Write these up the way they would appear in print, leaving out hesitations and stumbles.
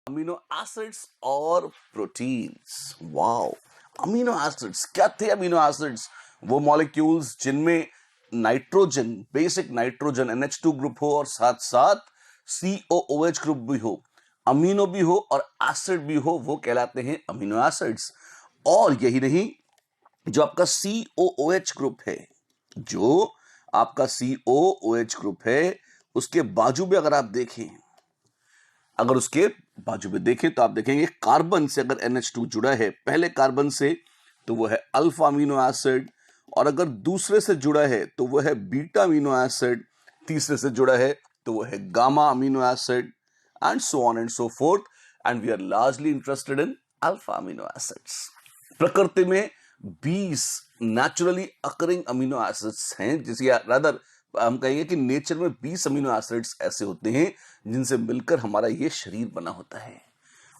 Amino acids और proteins. Wow, amino acids क्या थे? अमीनो एसिड्स वो मॉलिक्यूल्स जिनमें nitrogen, basic nitrogen NH2 group हो और साथ साथ COOH ग्रुप भी हो, अमीनो भी हो और एसिड भी हो, वो कहलाते हैं अमीनो एसिड्स। और यही नहीं, जो आपका COOH ग्रुप है, जो आपका COOH ग्रुप है, उसके बाजू में अगर आप देखें, अगर उसके बाजू में देखें तो आप देखेंगे कार्बन से अगर NH2 जुड़ा है पहले कार्बन से तो वो है अल्फा अमीनो एसिड, और अगर दूसरे से जुड़ा है तो वो है बीटा अमीनो एसिड, तीसरे से जुड़ा है तो वो है gamma amino acid, and so on and so forth, and we are largely interested in alpha amino acids. प्रकृति में 20 नेचुरली अकरिंग अमीनो एसिड्स हैं, जिसे रादर हम कहेंगे कि नेचर में 20 अमीनो एसिड्स ऐसे होते हैं जिनसे मिलकर हमारा ये शरीर बना होता है।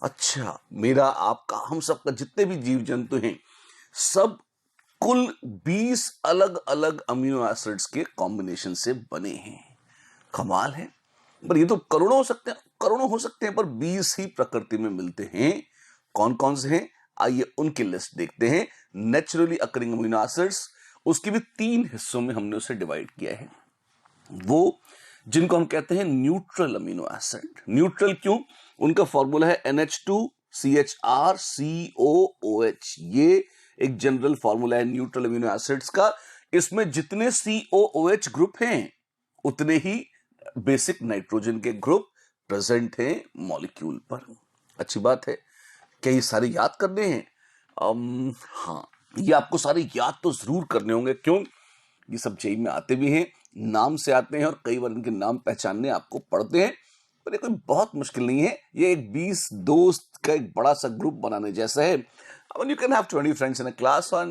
अच्छा, मेरा, आपका, हम सबका, जितने भी जीव जंतु हैं, सब कुल 20 अलग अलग अमीनो एसिड्स के कॉम्बिनेशन से बने हैं। कमाल है। पर ये तो करोड़ों हो सकते हैं, करोड़ों हो सकते हैं, पर 20 ही प्रकृति में मिलते हैं। कौन कौन से हैं? आइए उनकी लिस्ट देखते हैं। नेचुरली अकरिंग अमीनो एसिड्स, उसकी भी 3 हिस्सों में हमने उसे डिवाइड किया है। वो जिनको हम कहते हैं न्यूट्रल अमीनो एसिड। न्यूट्रल क्यों? उनका फॉर्मूला है NH2CHR COOH। ये एक जनरल फॉर्मूला है न्यूट्रल अमीनो एसिड्स का। इसमें जितने COOH ग्रुप हैं उतने ही बेसिक नाइट्रोजन के ग्रुप प्रेजेंट हैं मॉलिक्यूल पर। अच्छी बात है। क्या ये सारे याद करने हैं? हाँ, ये आपको सारे याद तो जरूर करने होंगे। क्यों? ये सब जेई में आते भी हैं, नाम से आते हैं, और कई बार इनके नाम पहचानने आपको पड़ते हैं, पर ये कोई बहुत मुश्किल नहीं है। ये एक 20 दोस्त का एक बड़ा सा ग्रुप बनाने जैसा है। You can have 20 friends in a class, और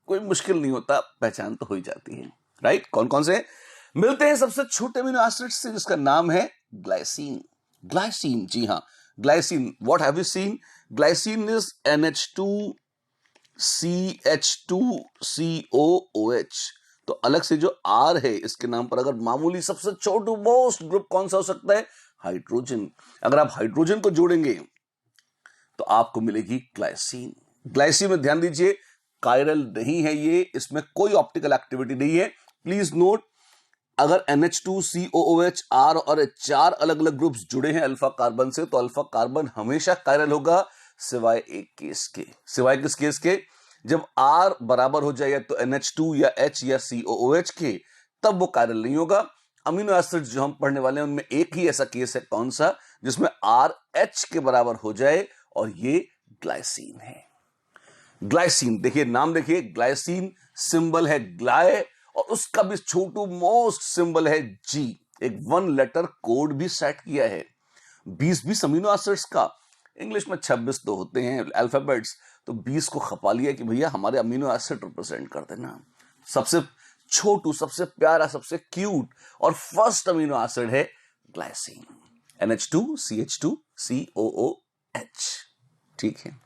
कोई मुश्किल नहीं होता, पहचान तो हो ही जाती है। राइट? कौन कौन से मिलते हैं सबसे छोटे अमीनो एसिड से, जिसका नाम है ग्लाइसिन। ग्लाइसिन, जी हाँ, glycine. What have you seen? Glycine is NH2CH2COOH। तो अलग से जो R है इसके नाम पर अगर मामूली सबसे छोटू मोस्ट ग्रुप कौन सा हो सकता है? हाइड्रोजन। अगर आप हाइड्रोजन को जोड़ेंगे तो आपको मिलेगी ग्लाइसिन। ग्लाइसिन में ध्यान दीजिए, कायरल नहीं है ये, इसमें कोई ऑप्टिकल एक्टिविटी नहीं है। प्लीज नोट, अगर NH2COOH R और H 4 अलग अलग ग्रुप्स जुड़े हैं अल्फा कार्बन से, तो अल्फा कार्बन हमेशा कायरल होगा, सिवाय एक केस के। सिवाय किस केस के? जब R बराबर हो जाए तो NH2 या H या COOH के, तब वो कायरल नहीं होगा। अमीनो एसिड जो हम पढ़ने वाले हैं उनमें एक ही ऐसा केस है, कौन सा? जिसमें R H के बराबर हो जाए, और ये ग्लाइसिन है। ग्लाइसिन, देखिए नाम देखिए, ग्लाइसिन सिंबल है ग्लाय, और उसका भी छोटू मोस्ट सिंबल है G। एक 1 लेटर कोड भी सेट किया है। 20 अमीनो एसिड्स का, इंग्लिश में 26 तो होते हैं अल्फाबेट्स, तो 20 को खपा लिया कि भैया हमारे अमीनो एसिड रिप्रेजेंट कर देना। सबसे छोटू, सबसे प्यारा, सबसे क्यूट और फर्स्ट अमीनो एसिड है ग्लाइसिन, NH2CH2COOH। ठीक है,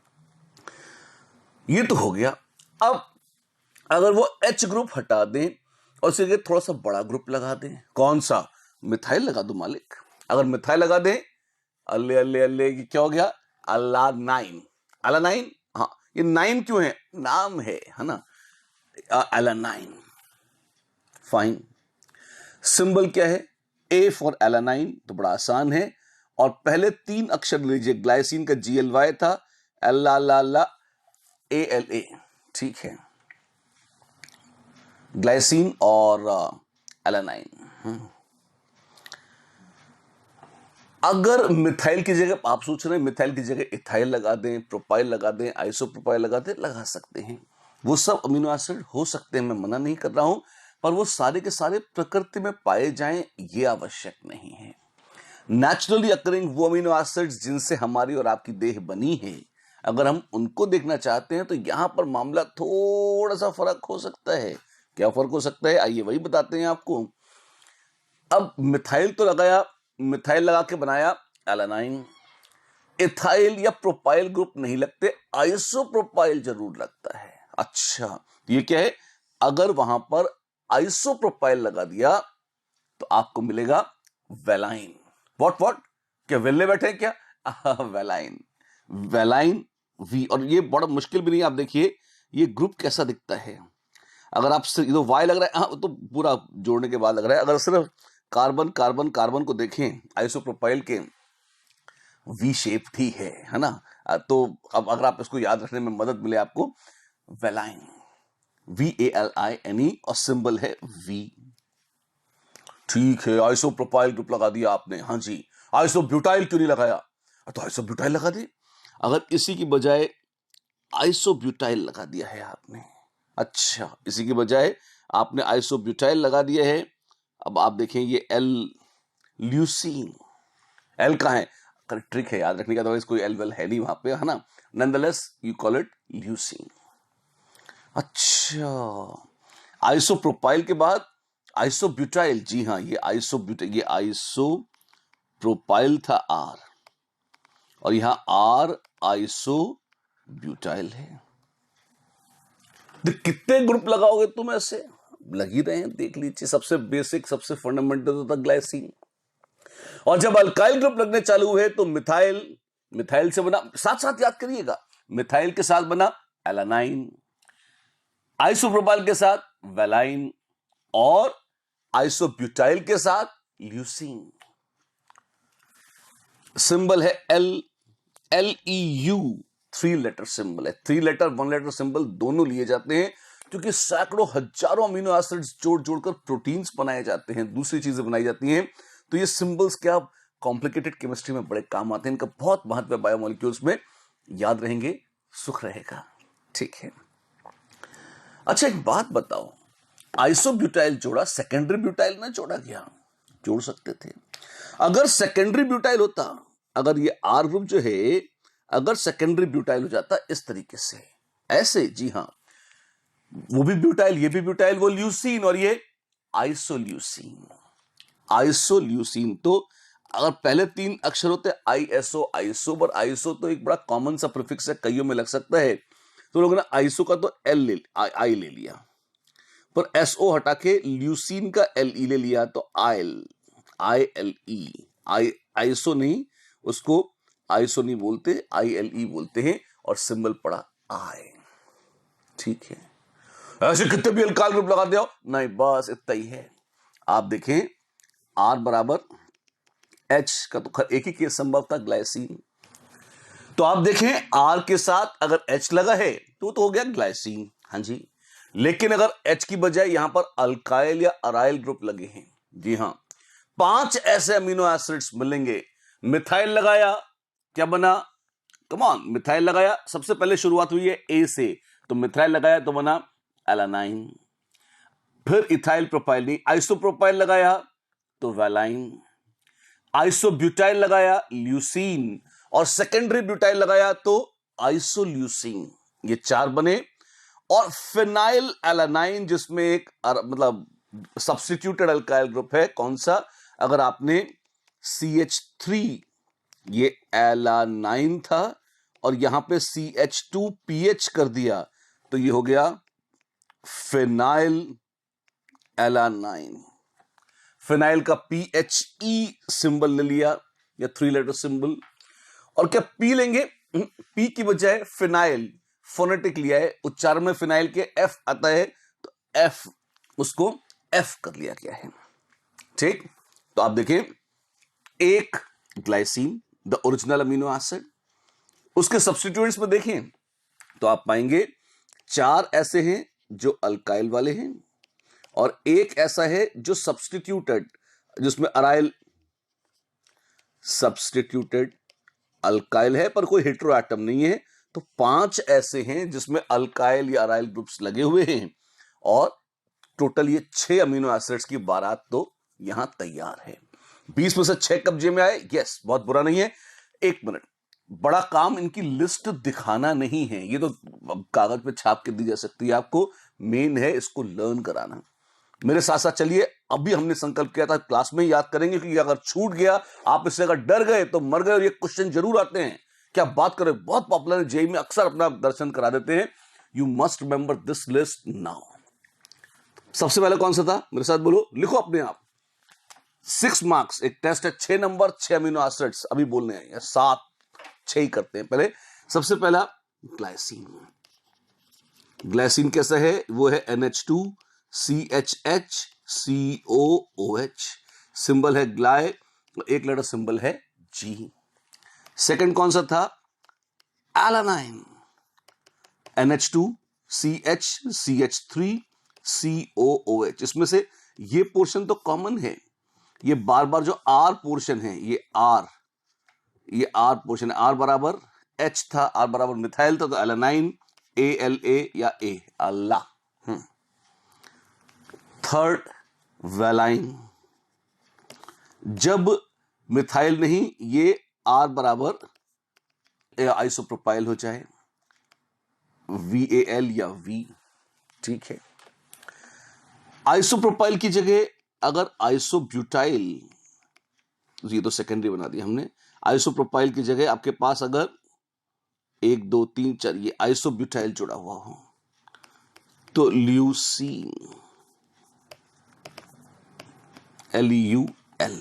ये तो हो गया। अब अगर वो H ग्रुप हटा दें और उसके लिए थोड़ा सा बड़ा ग्रुप लगा दें, कौन सा? मिथाइल लगा दो मालिक। अगर मिथाइल लगा दें, अल्ले अल्ले अल्ले, क्या हो गया? अलानाइन। अलानाइन, हाँ, ये 9 क्यों है? नाम है ना, अलानाइन। फाइन। सिंबल क्या है? A फॉर एलानाइन, तो बड़ा आसान है। और पहले 3 अक्षर लीजिए, ग्लाइसिन का GLY था, अल्ला ALA। ठीक है, ग्लाइसिन और एलानाइन। अगर मिथाइल की जगह, आप सोच रहे हैं मिथाइल की जगह इथाइल लगा दें, प्रोपाइल लगा दें, आइसोप्रोपाइल लगा दें, लगा सकते हैं। वो सब अमीनो एसिड हो सकते हैं, मैं मना नहीं कर रहा हूं, पर वो सारे के सारे प्रकृति में पाए जाएं ये आवश्यक नहीं है। नेचुरली अकरिंग वो अमीनो एसिड्स जिनसे हमारी और आपकी देह बनी है, अगर हम उनको देखना चाहते हैं तो यहां पर मामला थोड़ा सा फर्क हो सकता है। क्या फर्क हो सकता है? आइए वही बताते हैं आपको। अब मिथाइल तो लगाया, मिथाइल लगा के बनाया एलानाइन। इथाइल या प्रोपाइल ग्रुप नहीं लगते, आइसोप्रोपाइल जरूर लगता है। अच्छा, ये क्या है? अगर वहां पर आइसोप्रोपाइल लगा दिया तो आपको मिलेगा वेलाइन। व्हाट? क्या वेल्ले बैठे क्या? Valine, valine V. और ये बड़ा मुश्किल भी नहीं है, आप देखिए ये ग्रुप कैसा दिखता है। अगर आप सिर्फ तो वाई लग रहा है, हाँ तो पूरा जोड़ने के बाद लग रहा है। अगर सिर्फ कार्बन कार्बन कार्बन को देखें आइसोप्रोपाइल के, वी शेप ही है ना। तो अब अगर आप इसको याद रखने में मदद मिले आपको, वेलाइन, VALINE और सिंबल है वी। ठीक है, आइसोप्रोपाइल ग्रुप लगा दिया आपने, हाँ जी। आइसोब्यूटाइल क्यों नहीं लगाया? तो आइसोब्यूटाइल लगा दी। अगर इसी की बजाय आइसोब्यूटाइल लगा दिया है आपने, अच्छा इसी की बजाय आपने आइसोब्यूटाइल लगा दिया है। अब आप देखें ये एल, ल्यूसीन, एल कहाँ है? ट्रिक है याद रखने का, अदरवाइज कोई एल वेल है नहीं वहां पे, है ना। Nonetheless you call it leucine. अच्छा, आइसोप्रोपाइल के बाद आइसोब्यूटाइल, जी हाँ ये आइसोब्यूटाइल, ये आइसोप्रोपाइल था आर, और यहां आर आइसोब्यूटाइल है। तो कितने ग्रुप लगाओगे तुम ऐसे? लग ही रहे हैं, देख लीजिए। सबसे बेसिक सबसे फंडामेंटल तो था ग्लाइसिन, और जब अल्काइल ग्रुप लगने चालू हुए तो मिथाइल, मिथाइल से बना, साथ साथ याद करिएगा, मिथाइल के साथ बना एलानाइन, आइसोप्रोपाइल के साथ वेलाइन, और आइसोब्यूटाइल के साथ ल्यूसीन। सिंबल है एल, LEU, 3 लेटर सिंबल है। 3 लेटर 1 लेटर सिंबल दोनों लिए जाते हैं, क्योंकि सैकड़ों हजारों अमीनो एसिड्स जोड़ जोड़कर प्रोटीन्स बनाए जाते हैं, दूसरी चीजें बनाई जाती हैं। तो ये सिंबल्स क्या कॉम्प्लिकेटेड केमिस्ट्री में बड़े काम आते हैं, इनका बहुत महत्व है बायोमोलिक्यूल्स में, याद रहेंगे सुख रहेगा। ठीक है, अच्छा एक बात बताओ, आइसोब्यूटाइल जोड़ा, सेकेंडरी ब्यूटाइल ना जोड़ा गया? जोड़ सकते थे। अगर सेकेंडरी ब्यूटाइल होता, अगर ये आर ग्रुप जो है अगर सेकेंडरी ब्यूटाइल हो जाता इस तरीके से, ऐसे, जी हां, वो भी ब्यूटाइल ये भी ब्यूटाइल, वो ल्यूसीन और ये आइसोल्यूसीन, आइसोल्यूसीन। तो अगर पहले 3 अक्षर होते ISO, आइसो, पर आइसो तो एक बड़ा कॉमन सा प्रीफिक्स है, कईयों में लग सकता है, तो लोगों ने आइसो का तो आई ले लिया, पर SO हटा के ल्यूसीन का LE ले लिया, तो ILE, आइसो नहीं, उसको आइसो नहीं बोलते, ILE बोलते हैं, और सिंबल पड़ा आई। ठीक है, ऐसे कितने भी अल्काइल ग्रुप लगा दिया नहीं, बस इतना ही है। आप देखें R बराबर H का तो एक ही केस संभव था, ग्लाइसिन। तो आप देखें R के साथ अगर H लगा है तो हो गया ग्लाइसिन, हाँ जी। लेकिन अगर H की बजाय यहां पर अल्काइल या अराइल ग्रुप लगे हैं, जी हां, 5 ऐसे अमीनो एसिड्स मिलेंगे। मिथाइल लगाया, क्या बना? कम ऑन, मिथाइल लगाया, सबसे पहले शुरुआत हुई है A से, तो मिथाइल लगाया तो बना एलानाइन। फिर इथाइल प्रोपाइल नहीं, आइसोप्रोपाइल लगाया तो वेलाइन, आइसोब्यूटाइल लगाया ल्यूसीन, और सेकेंडरी ब्यूटाइल लगाया तो आइसोल्यूसीन। ये 4 बने। और फिनाइल एलानाइन, जिसमें एक मतलब सब्स्टिट्यूटेड अल्काइल ग्रुप है, कौन सा? अगर आपने CH3, ये एलानाइन था, और यहां पे CH2PH कर दिया, तो ये हो गया फिनाइल एलानाइन। फिनाइल का PHE सिंबल ले लिया, या 3 लेटर सिंबल। और क्या पी लेंगे? पी की बजाय फिनाइल फोनेटिक लिया है, उच्चारण में फिनाइल के F आता है, तो F, उसको F कर लिया गया है। ठीक, तो आप देखें, एक glycine the original amino acid, उसके सब्स्टिट्यूएंट्स में देखें तो आप पाएंगे 4 ऐसे हैं जो अल्काइल वाले हैं, और एक ऐसा है जो सब्स्टिट्यूटेड, जिसमें अराइल सब्स्टिट्यूटेड अल्काइल है पर कोई हेटेरो एटम नहीं है। तो 5 ऐसे हैं जिसमें अल्काइल या अराइल ग्रुप्स लगे हुए हैं, और टोटल ये 6 अमीनो एसिड्स की बारात तो यहां तैयार है। 20 में से 6 कब्जे में आए, यस, बहुत बुरा नहीं है। 1 मिनट, बड़ा काम इनकी लिस्ट दिखाना नहीं है, ये तो कागज पे छाप के दी जा सकती है आपको, मेन है इसको लर्न कराना। मेरे साथ साथ चलिए, अभी हमने संकल्प किया था क्लास में याद करेंगे, क्योंकि अगर छूट गया, आप इससे अगर डर गए तो मर गए। और ये क्वेश्चन जरूर आते हैं, क्या बात करें, बहुत पॉपुलर है, जेई में अक्सर अपना दर्शन करा देते हैं। You must remember this list now. सबसे पहले कौन सा था? मेरे साथ बोलो, लिखो अपने आप। 6 मार्क्स एक टेस्ट है, 6 नंबर, 6 अमीनो एसिड्स, अभी बोलने हैं 7, 6 ही करते हैं। पहले सबसे पहला ग्लाइसिन। ग्लाइसिन कैसा है? वो है NH2CHH सिंबल है ग्लाय, एक लेटर सिंबल है G। सेकंड कौन सा था? एलानाइन। NH2CH CH3COOH। इसमें से ये पोर्शन तो कॉमन है, ये बार बार जो R पोर्शन है, ये R पोर्शन है। R बराबर H था, R बराबर मिथाइल था, तो एलानाइन ALA या A अल्लाह। Third valine. जब मिथाइल नहीं, ये R बराबर आइसोप्रोपाइल हो जाए, VAL या V। ठीक है। आइसोप्रोपाइल की जगह अगर आइसोब्यूटाइल, ये तो सेकेंडरी बना दिया हमने, आइसोप्रोपाइल की जगह आपके पास अगर 1 2 3 4 ये आइसोब्यूटाइल जुड़ा हुआ हो, तो ल्यूसीन LUL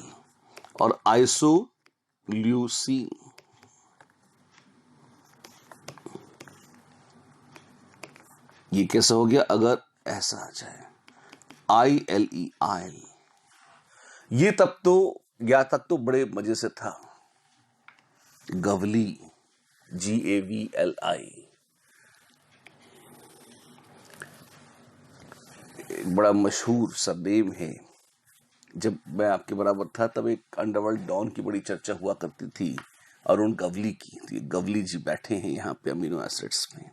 और आइसोल्यूसीन। ये कैसा हो गया? अगर ऐसा आ जाए ILE आयल। ये तब तो या तक तो बड़े मजे से था। गवली GAVLI एक बड़ा मशहूर सरनेम है। जब मैं आपके बराबर था तब एक अंडरवर्ल्ड डॉन की बड़ी चर्चा हुआ करती थी, अरुण गवली की। तो ये गवली जी बैठे हैं यहाँ पे अमीनो एसिड्स में।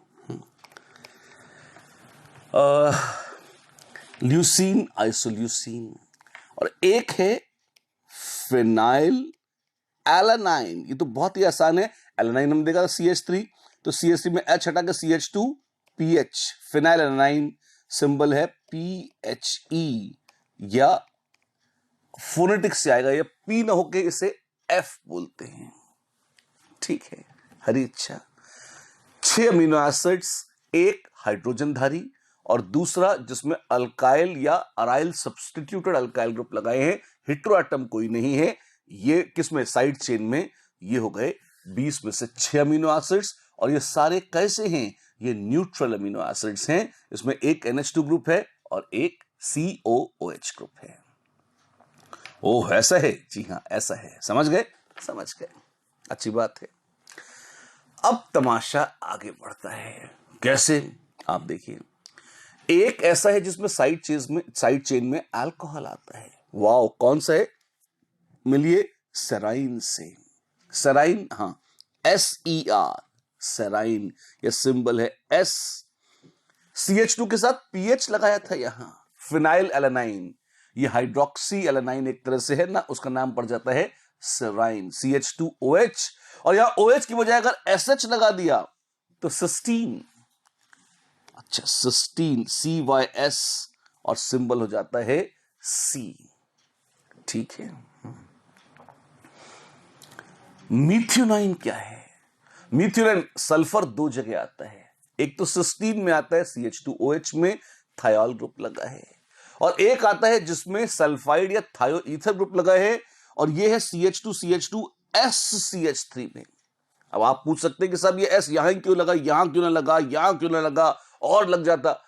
ल्यूसीन, आइसोल्यूसीन, और एक है फिनाइल एलानाइन। ये तो बहुत ही आसान है। एलानाइन हम देखा CH3, तो CH3 में H हटा के CH2PH, फिनाइल एलानाइन, सिंबल है PHE, या फोनेटिक से आएगा, या P ना होके इसे F बोलते हैं। ठीक है, हरी इच्छा। 6 अमीनो एसिड्स, एक हाइड्रोजनधारी और दूसरा जिसमें अल्काइल या अराइल सब्स्टिट्यूटेड अल्काइल ग्रुप लगाए हैं, हेटेरोएटम कोई नहीं है। ये किसमें? साइड चेन में। ये हो गए 20 में से 6 अमीनो एसिड्स। और ये सारे कैसे हैं? ये न्यूट्रल अमीनो एसिड्स हैं। इसमें एक NH2 ग्रुप है और एक COOH ग्रुप है। ओह, ऐसा है? जी हाँ, ऐसा है। समझ गए? समझ गए, अच्छी बात है। अब तमाशा आगे बढ़ता है। कैसे? आप देखिए, एक ऐसा है जिसमें साइड चेन में अल्कोहल आता है। वाओ, कौन सा है? मिलिए, सेराइन से। सेराइन, हाँ, SER, सेराइन। यह सिंबल है S। CH2 के साथ PH लगाया था यहां, फिनाइल एलानाइन। ये हाइड्रोक्सी एलानाइन एक तरह से है ना, उसका नाम पड़ जाता है सेराइन, CH2OH। और यहां OH की बजाय अगर SH लगा दिया तो सिस्टीन। अच्छा, सिस्टीन, CYS, और सिंबल हो जाता है C। ठीक है। मीथ्योनाइन क्या है? मीथ्योनाइन सल्फर 2 जगह आता है। एक तो सिस्टीन में आता है, CH2OH में थायोल ग्रुप लगा है, और एक आता है जिसमें सल्फाइड या थायो ईथर ग्रुप लगा है, और ये है CH2CH2SCH3 में। अब आप पूछ सकते हैं कि साहब ये S यहां क्यों लगा, यहां क्यों ना लगा, यहां क्यों ना लगा, और लग जाता।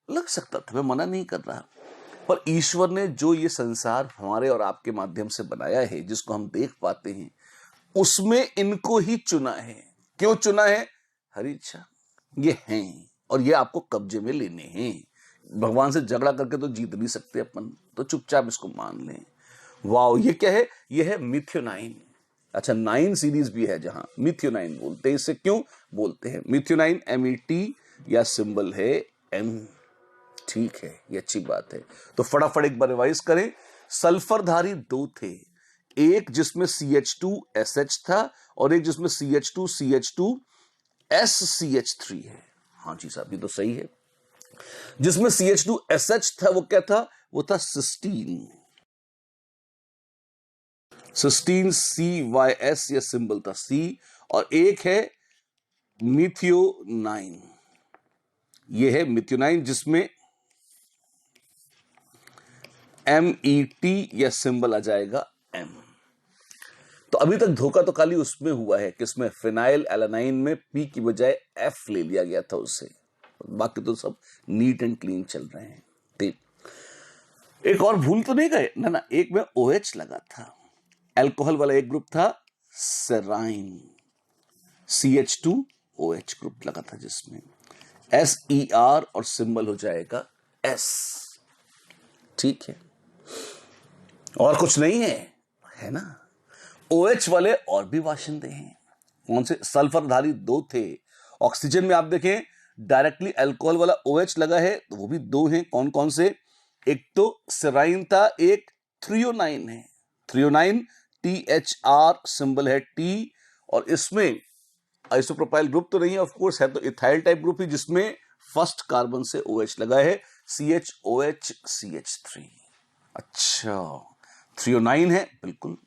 लग सकता था, मैं मना नहीं कर रहा, पर ईश्वर ने जो ये संसार हमारे और आपके माध्यम से बनाया है, जिसको हम देख पाते हैं, उसमें इनको ही चुना है। क्यों चुना है? हरी इच्छा। ये हैं और ये आपको कब्जे में लेने हैं। भगवान से झगड़ा करके तो जीत नहीं सकते अपन, तो चुपचाप इसको मान लें। वाओ, ये क्या है? ये है मिथ्योनाइन। अच्छा, 9 सीरीज भी है जहां मिथ्योनाइन बोलते हैं। इसे क्यों बोलते हैं मिथ्योनाइन? MET या सिंबल है M। ठीक है, ये अच्छी बात है। तो फटाफट एक बार रिवाइज करें। सल्फरधारी 2 थे, एक जिसमें CH2SH था और एक जिसमें CH2CH2SCH3 है। हाँ जी साहब, ये तो सही है। जिसमें CH2SH था वो क्या था? वो था सिस्टीन। सिस्टीन CYS, ये सिंबल था C। और एक है मिथियोनाइन, ये है मिथियोनाइन जिसमें MET, यह सिंबल आ जाएगा M। तो अभी तक धोखा तो खाली उसमें हुआ है कि इसमें फिनाइल एलानाइन में पी की बजाय एफ ले लिया गया था उससे, बाकी तो सब नीट एंड क्लीन चल रहे हैं। ठीक, एक और भूल तो नहीं गए ना? ना, एक में OH लगा था, अल्कोहल वाला एक ग्रुप था सेराइन, CH2OH ग्रुप लगा था जिसमें SER और सिंबल हो जाएगा S। ठीक है, और कुछ नहीं है, है ना? OH वाले और भी वाशिंदे हैं। कौन से? सल्फरधारी दो थे। ऑक्सीजन में आप देखें डायरेक्टली अल्कोहल वाला OH लगा है, तो वो भी दो हैं। कौन कौन से? एक तो सेराइन था, एक थ्रियोनाइन है। थ्रियोनाइन THR सिंबल है T, और इसमें आइसोप्रोपाइल ग्रुप तो नहीं है, ऑफ कोर्स है तो इथाइल टाइप ग्रुप ही, जिसमें फर्स्ट कार्बन से OH लगा है, CHOH CH3। अच्छा, थ्रियोनाइन है बिल्कुल।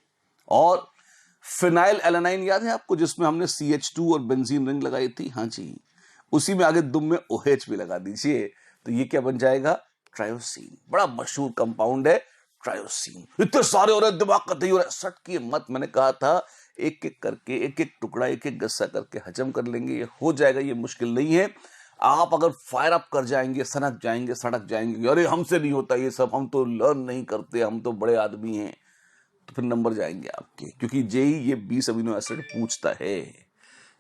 और फिनाइल एलानाइन याद है आपको, जिसमें हमने CH2 और बेंजीन रिंग लगाई थी? हाँ जी, उसी में आगे दुम में OH भी लगा दीजिए, तो ये क्या बन जाएगा? ट्रायोसीन। बड़ा मशहूर कंपाउंड है ट्रायोसीन। इतने सारे हो रहे, दिमाग का दही हो रहा है, सट किए मत। मैंने कहा था एक एक करके, एक एक टुकड़ा, एक एक गस्सा करके हजम कर लेंगे, ये हो जाएगा, ये मुश्किल नहीं है। आप अगर फायर अप कर जाएंगे, सनक जाएंगे, सड़क जाएंगे, अरे हमसे नहीं होता ये सब, हम तो लर्न नहीं करते, हम तो बड़े आदमी हैं, तो फिर नंबर जाएंगे आपके, क्योंकि जेई ये 20 अमीनो एसिड पूछता है।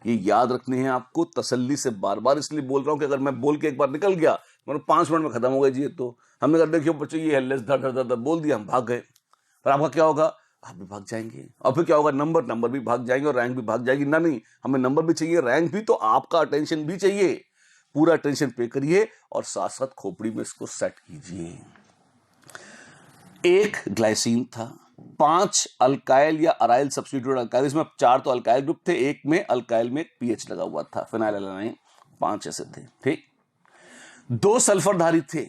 ये याद रखने हैं आपको, तसल्ली से बार बार इसलिए बोल रहा हूं कि अगर मैं बोल के एक बार निकल गया, मतलब 5 मिनट में खत्म हो गया जी, तो हमने कहा देखियो बच्चों ये है लेस धड़ धड़ धड़ बोल दिया, हम भाग गए, पर आपका क्या होगा? आप भी भाग जाएंगे, और फिर क्या होगा? नंबर भी भाग जाएंगे और रैंक भी भाग जाएगी। ना नहीं, हमें नंबर भी चाहिए, रैंक भी, तो आपका अटेंशन भी चाहिए। पूरा अटेंशन पे करिए और साथ साथ खोपड़ी में इसको सेट कीजिए। एक ग्लाइसिन था, 5 अल्काइल या अराइल सब्स्टिट्यूट अल्काइल, इसमें 4 तो अल्काइल ग्रुप थे, एक में अल्काइल में पीएच लगा हुआ था, फिनाइल एलानाइन, 5 ऐसे थे। ठीक, 2 सल्फरधारी थे।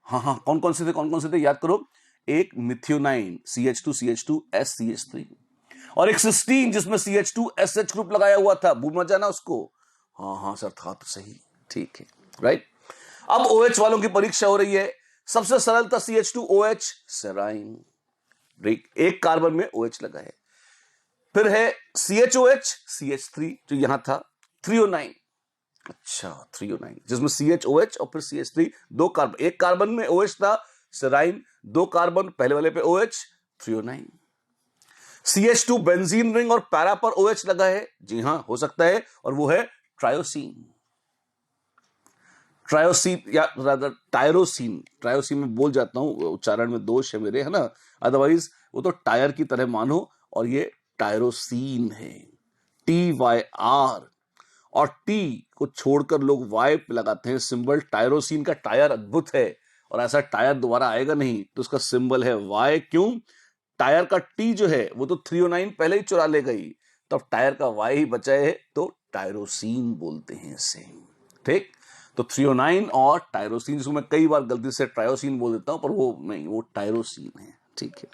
हाँ हाँ, कौन कौन से थे? कौन कौन से थे याद करो। एक मिथियोनाइन CH2 SCH3, और एक सिस्टीन जिसमें CH2SH ग्रुप लगाया हुआ था, भूल मत जाना उसको। हाँ हाँ सर, था तो सही, ठीक है, राइट। अब OH वालों की परीक्षा हो रही है। सबसे सरल था CH2OH, सेराइन, एक कार्बन में OH लगा है। फिर है CHOH CH3 जो यहां था, थ्रियोनाइन। अच्छा, थ्रियोनाइन जिसमें CHOH और फिर CH3, दो कार्बन, एक कार्बन में OH था, सेराइन, दो कार्बन, पहले वाले पे OH, threonine. CH2 benzene ring और पैरा पर OH लगा है, जी हां हो सकता है, और वो है ट्रायोसीन। ट्रायोसीन या टायरोसीन, ट्रायोसीन में बोल जाता हूं, उच्चारण में दोष है मेरे, है ना, अदरवाइज वो तो टायर की तरह मानो, और ये टायरोसीन है, TYR, और टी को छोड़कर लोग वाई पे लगाते हैं सिंबल। टायरोसीन का टायर अद्भुत है, और ऐसा टायर दोबारा आएगा नहीं, तो उसका सिंबल है वाई। क्यों? टायर का टी जो है वो तो थ्रियोनाइन पहले ही चुरा ले गई, तो अब टायर का वाई ही बचा है, तो टायरोसीन बोलते हैं इसे। ठीक, तो थ्रियोनाइन और टायरोसीन, जिसको मैं कई बार गलती से ट्रायोसीन बोल देता हूं, पर वो नहीं, वो टायरोसीन है। ठीक है,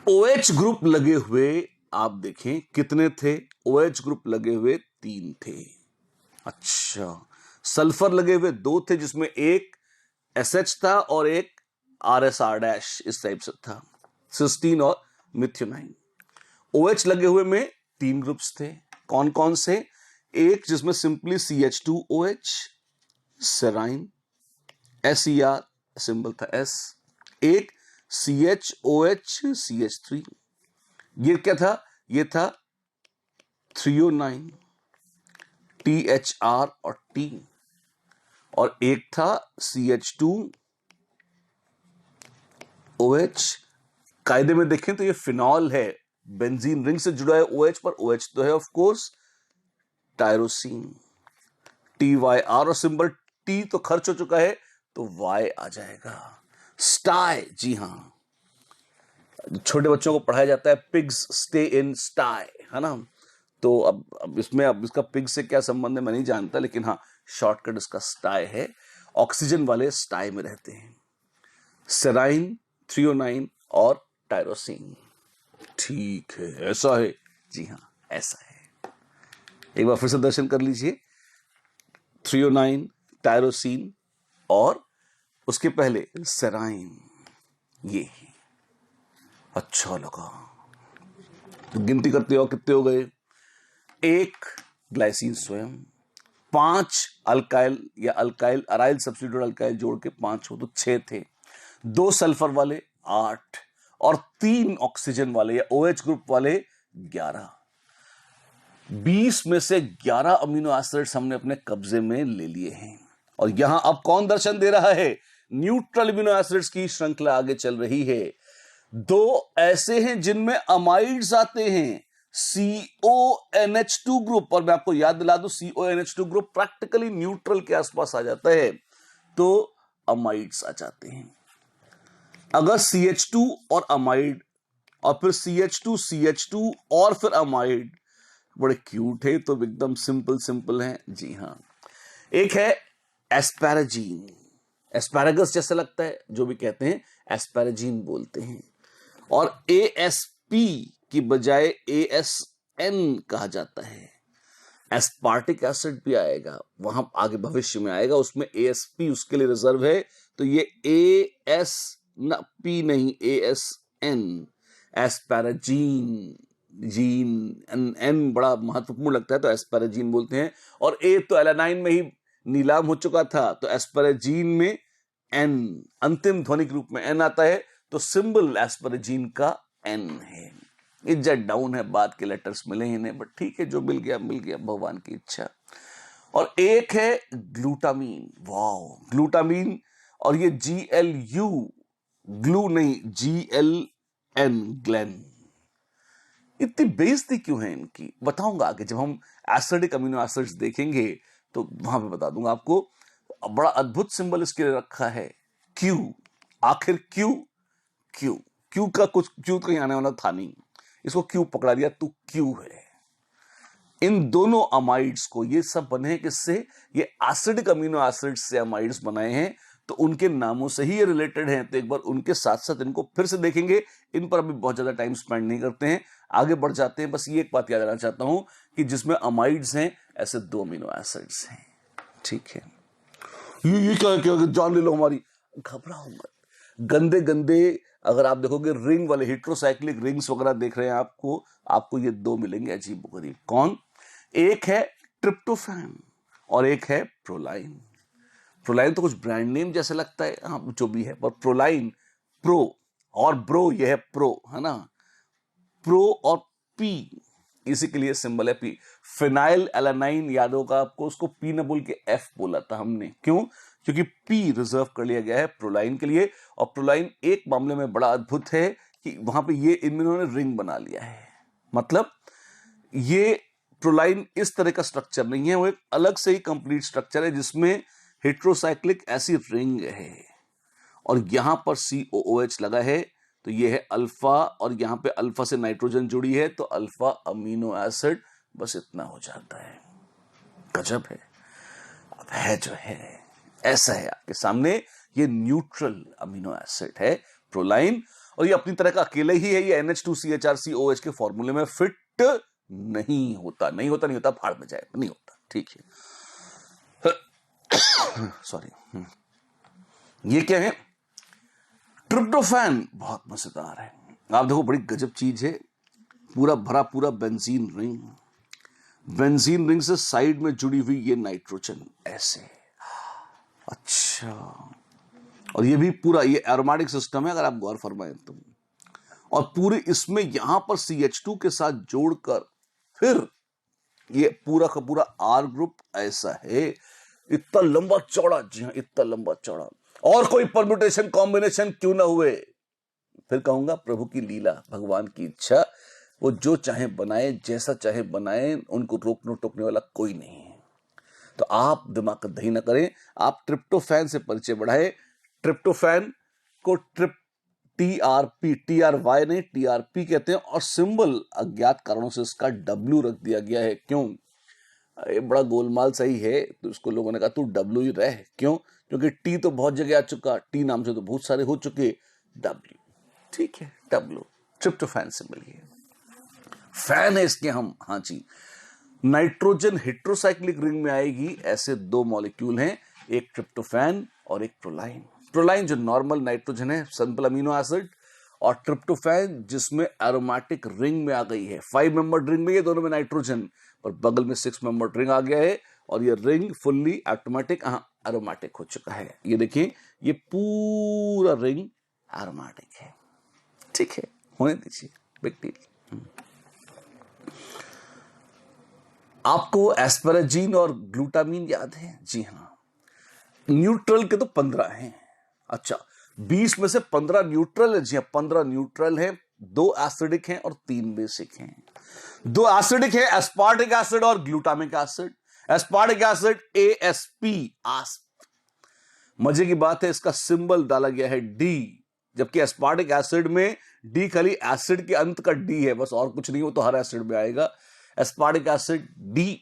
OH ग्रुप लगे हुए आप देखें कितने थे? OH ग्रुप लगे हुए 3 थे। अच्छा, सल्फर लगे हुए 2 थे, जिसमें एक SH था और एक RSR डैश, इस टाइप से था, सिस्टीन और मिथियोनाइन। OH लगे हुए में 3 ग्रुप्स थे। कौन कौन से? एक जिसमें सिंपली CH2OH, सेराइन, SER सिंबल था S। एक CHOH CH3, ये क्या था? ये था थ्रियोनाइन, THR और T। और एक था CH2OH। कायदे में देखें तो ये फिनॉल है, बेंजीन रिंग से जुड़ा है OH, पर OH तो है ऑफ कोर्स टायरोसीन, TYR, और सिंबल T तो खर्च हो चुका है, तो Y आ जाएगा। स्टाई, जी हां, छोटे बच्चों को पढ़ाया जाता है पिग्स स्टे इन स्टाई, है ना। तो अब इसमें, अब इसका पिग से क्या संबंध है मैं नहीं जानता, लेकिन हाँ, शॉर्टकट इसका स्टाई है। ऑक्सीजन वाले स्टाई में रहते हैं, सेराइन, थ्रियोनाइन और टायरोसीन। ठीक है, ऐसा है, जी हाँ ऐसा है। एक बार फिर से दर्शन कर लीजिए, थ्रियोनाइन, टायरोसीन और उसके पहले सेराइन, ये है। अच्छा लगा। तो गिनती करते हो कितने हो गए? 1 ग्लाइसिन स्वयं, 5 अल्काइल या अल्काइल अराइल सब्स्टिट्यूट अल्काइल जोड़ के 5 हो तो 6 थे, 2 सल्फर वाले 8 और 3 ऑक्सीजन वाले या OH ग्रुप वाले 11। 20 में से 11 अमीनो एसिड्स हमने अपने कब्जे में ले लिए हैं। और यहां अब कौन दर्शन दे रहा है? न्यूट्रल अमीनो एसिड्स की श्रृंखला आगे चल रही है। 2 ऐसे हैं जिनमें अमाइड्स आते हैं, CONH2 ग्रुप, और मैं आपको याद दिला दूं CONH2 ग्रुप प्रैक्टिकली न्यूट्रल के आसपास आ जाता है, तो अमाइड्स आ जाते हैं। अगर CH2 और अमाइड और फिर CH2 और फिर अमाइड, बड़े क्यूट है, तो एकदम सिंपल है। जी हाँ, एक है एस्पैराजीन, एस्पैरागस जैसे लगता है, जो भी कहते हैं एस्पैराजीन बोलते हैं। और ASP की बजाय ASN कहा जाता है। एस्पार्टिक एसिड भी आएगा, वहां आगे भविष्य में आएगा, उसमें ASP उसके लिए रिजर्व है, तो ये ASP नहीं ASN, एस्पैराजीन। जीन N बड़ा महत्वपूर्ण लगता है तो एस्पैराजीन बोलते हैं। और A तो एलानाइन में ही नीलाम हो चुका था, तो एस्पैराजीन में N अंतिम ध्वनिक रूप में N आता है, तो सिंबल एस्पैराजीन का N है। इज्जत डाउन है, बाद के लेटर्स मिले ही नहीं, बट ठीक है, जो मिल गया भगवान की इच्छा। और एक है ग्लूटामीन, वाओ ग्लूटामीन, और ये GLU, ग्लू नहीं GLN, ग्लेन। इतनी बेइज्जती क्यों है इनकी, बताऊंगा आगे जब हम एसिडिक अमीनो एसिड्स देखेंगे तो वहां पे बता दूंगा आपको। बड़ा अद्भुत सिंबल इसके लिए रखा है Q, आखिर क्यू का कुछ क्यू कहीं आने वाला था नहीं, इसको क्यू पकड़ा दिया, तू क्यू है। इन दोनों अमाइड्स को, ये सब बने हैं किससे? ये एसिडिक अमीनो एसिड्स से अमाइड्स बनाए हैं, तो उनके नामों से ही ये रिलेटेड हैं। तो एक बार उनके साथ साथ इनको फिर से देखेंगे, इन पर अभी बहुत ज्यादा टाइम स्पेंड नहीं करते हैं, आगे बढ़ जाते हैं। बस ये एक बात याद रखना चाहता हूं कि जिसमें अमाइड्स हैं ऐसे 2 अमीनो एसिड्स हैं, ठीक है। ये क्या जान ले लो हमारी, घबराओ मत। गंदे अगर आप देखोगे रिंग वाले हेट्रोसाइक्लिक रिंग्स वगैरह देख रहे हैं, आपको ये 2 मिलेंगे अजीब गरीब। कौन? एक है ट्रिप्टोफैन और एक है प्रोलाइन। प्रोलाइन तो कुछ ब्रांड नेम जैसे लगता है, हाँ जो भी है, पर प्रोलाइन, प्रो और ब्रो, ये है प्रो, है ना, प्रो और पी, इसी के लिए सिंबल है पी। फिनाइल एलानाइन याद होगा आपको, उसको पी न बोल के F बोला था हमने, क्यों? क्योंकि पी रिजर्व कर लिया गया है प्रोलाइन के लिए। और प्रोलाइन एक मामले में बड़ा अद्भुत है कि वहां पे ये इन्होंने रिंग बना लिया है, मतलब ये प्रोलाइन इस तरह का स्ट्रक्चर नहीं है, वो एक अलग से ही कंप्लीट स्ट्रक्चर है जिसमें हेट्रोसाइक्लिक ऐसी रिंग है, और यहां पर COOH लगा है, तो ये है अल्फा, और यहां पे अल्फा से नाइट्रोजन जुड़ी है, तो अल्फा अमीनो एसिड। बस इतना हो जाता है, गजब है। अब है जो है, ऐसा है आपके सामने, ये न्यूट्रल अमीनो एसिड है प्रोलाइन, और ये अपनी तरह का अकेले ही है, ये NH2CHRCOH के फॉर्मूले में फिट नहीं होता, फाड़ में जाए, नहीं होता, ठीक है। सॉरी, ये क्या है? ट्रिप्टोफैन, बहुत मजेदार है। आप देखो, बड़ी गजब चीज है, पूरा भरा पूरा बेंजीन रिंग से साइड में जुड़ी हुई ये नाइट्रोजन ऐसे, अच्छा, और ये भी पूरा ये एरोमेटिक सिस्टम है अगर आप गौर फरमाएं तो, और पूरे इसमें यहां पर CH2 के साथ जोड़कर फिर ये पूरा का पूरा R ग्रुप ऐसा है, इतना लंबा चौड़ा, जी हाँ इतना लंबा चौड़ा, और कोई परम्यूटेशन कॉम्बिनेशन क्यों ना हुए, फिर कहूंगा प्रभु की लीला, भगवान की इच्छा, वो जो चाहे बनाए, जैसा चाहे बनाए, उनको रोकने टोकने वाला कोई नहीं है। तो आप दिमाग का दही ना करें, आप ट्रिप्टोफैन से परिचय बढ़ाए। ट्रिप्टोफैन को TRY नहीं TRP कहते हैं, और सिंबल अज्ञात कारणों से इसका W रख दिया गया है। क्यों? ये बड़ा गोलमाल सही है, तो उसको लोगों ने कहा तू W ही रह, क्यों? क्योंकि T तो बहुत जगह आ चुका, T नाम से तो बहुत सारे हो चुके, W, ठीक है, W ट्रिप्टोफैन से मिलिए, फैन है इसके हम, हाँ जी। नाइट्रोजन हेट्रोसाइक्लिक रिंग में आएगी, ऐसे 2 मॉलिक्यूल हैं, एक ट्रिप्टोफैन और एक प्रोलाइन। प्रोलाइन जो नॉर्मल नाइट्रोजन है, सिंपल अमीनो एसिड, और ट्रिप्टोफैन जिसमें एरोमेटिक रिंग में आ गई है। 5 मेंबर रिंग में ये दोनों में नाइट्रोजन, पर बगल में 6 मेंबर रिंग आ गया है और ये रिंग फुल्ली ऑटोमेटिक एरोमेटिक हो चुका है। ये देखिए, ये पूरा रिंग एरोमेटिक है। ठीक है, होने दीजिए, बिग डील। आपको एस्पेराजीन और ग्लूटामीन याद है? जी हाँ। न्यूट्रल के तो 15 हैं। अच्छा, 20 में से 15 न्यूट्रल है। जी हाँ, 15 न्यूट्रल है, 2 एसिडिक हैं और 3 बेसिक हैं। 2 एसिडिक है, एस्पार्टिक एसिड और glutamic acid. Aspartic acid ASP, आस्प। मजे की बात है, इसका सिंबल डाला गया है D, जबकि एस्पार्टिक एसिड में D खाली एसिड के अंत का D है, बस और कुछ नहीं, वो तो हर एसिड में आएगा। Aspartic acid D,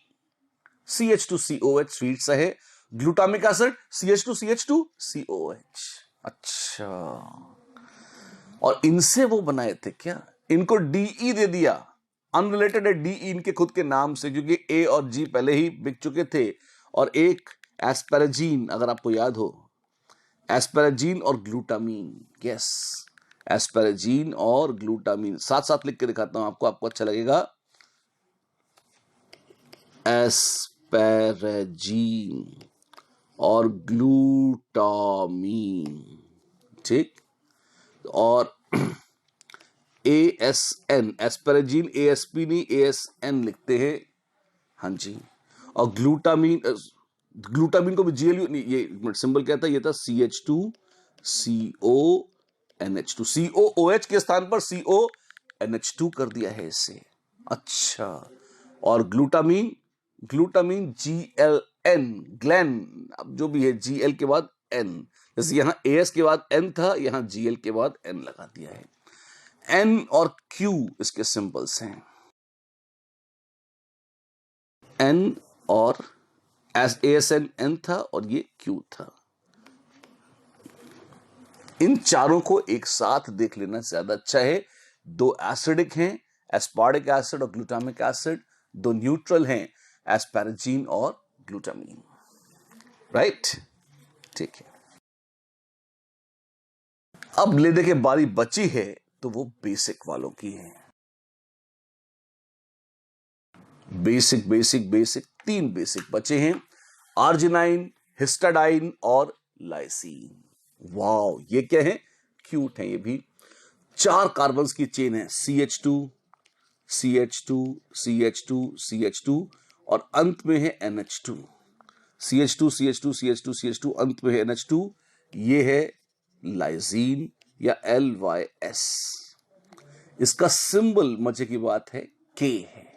CH2COH sweet सा है। Glutamic acid CH2CH2COH। अच्छा, और इनसे वो बनाए थे क्या? इनको DE दे दिया, अनरिलेटेड है DE इनके खुद के नाम से, क्योंकि A और G पहले ही बिक चुके थे। और एक एस्पेराजीन, अगर आपको याद हो, एस्पेराजीन और ग्लूटामीन। यस, एस्पेराजीन और ग्लूटामीन साथ साथ लिख के दिखाता हूं आपको, आपको अच्छा लगेगा। एस्पेराजीन और ग्लूटामीन, ठीक। और ASN, एस्पेराजीन ASP नहीं, ASN लिखते हैं। हाँ जी। और ग्लूटामीन, ग्लूटामीन को भी GLU नहीं, ये सिंबल क्या था? ये था CH2CONH2, COOH के स्थान पर CONH2 कर दिया है इसे। अच्छा, और ग्लूटामीन, ग्लूटामीन GLN, ग्लैन, अब जो भी है, GL के बाद N, जैसे यहां AS के बाद N था, यहां GL के बाद N लगा दिया है। N और Q इसके सिंबल्स हैं। N और ASN N था और ये Q था। इन चारों को एक साथ देख लेना ज्यादा अच्छा है। 2 एसिडिक हैं, एस्पार्टिक एसिड और ग्लूटामिक एसिड। 2 न्यूट्रल हैं, एस्पेराजीन और ग्लूटामीन। राइट, ठीक है। अब ले दे के बारी बची है तो वो बेसिक वालों की है। बेसिक बेसिक बेसिक, 3 बेसिक बचे हैं, आर्जिनाइन, हिस्टाडाइन और लाइसीन। वाओ, ये क्या है? क्यूट है ये भी। 4 कार्बन्स की चेन है, CH2 CH2 CH2 CH2 और अंत में है NH2। CH2 CH2 CH2 CH2 अंत में है NH2। ये है लाइजीन या LYS। इसका सिंबल, मजे की बात है, K है।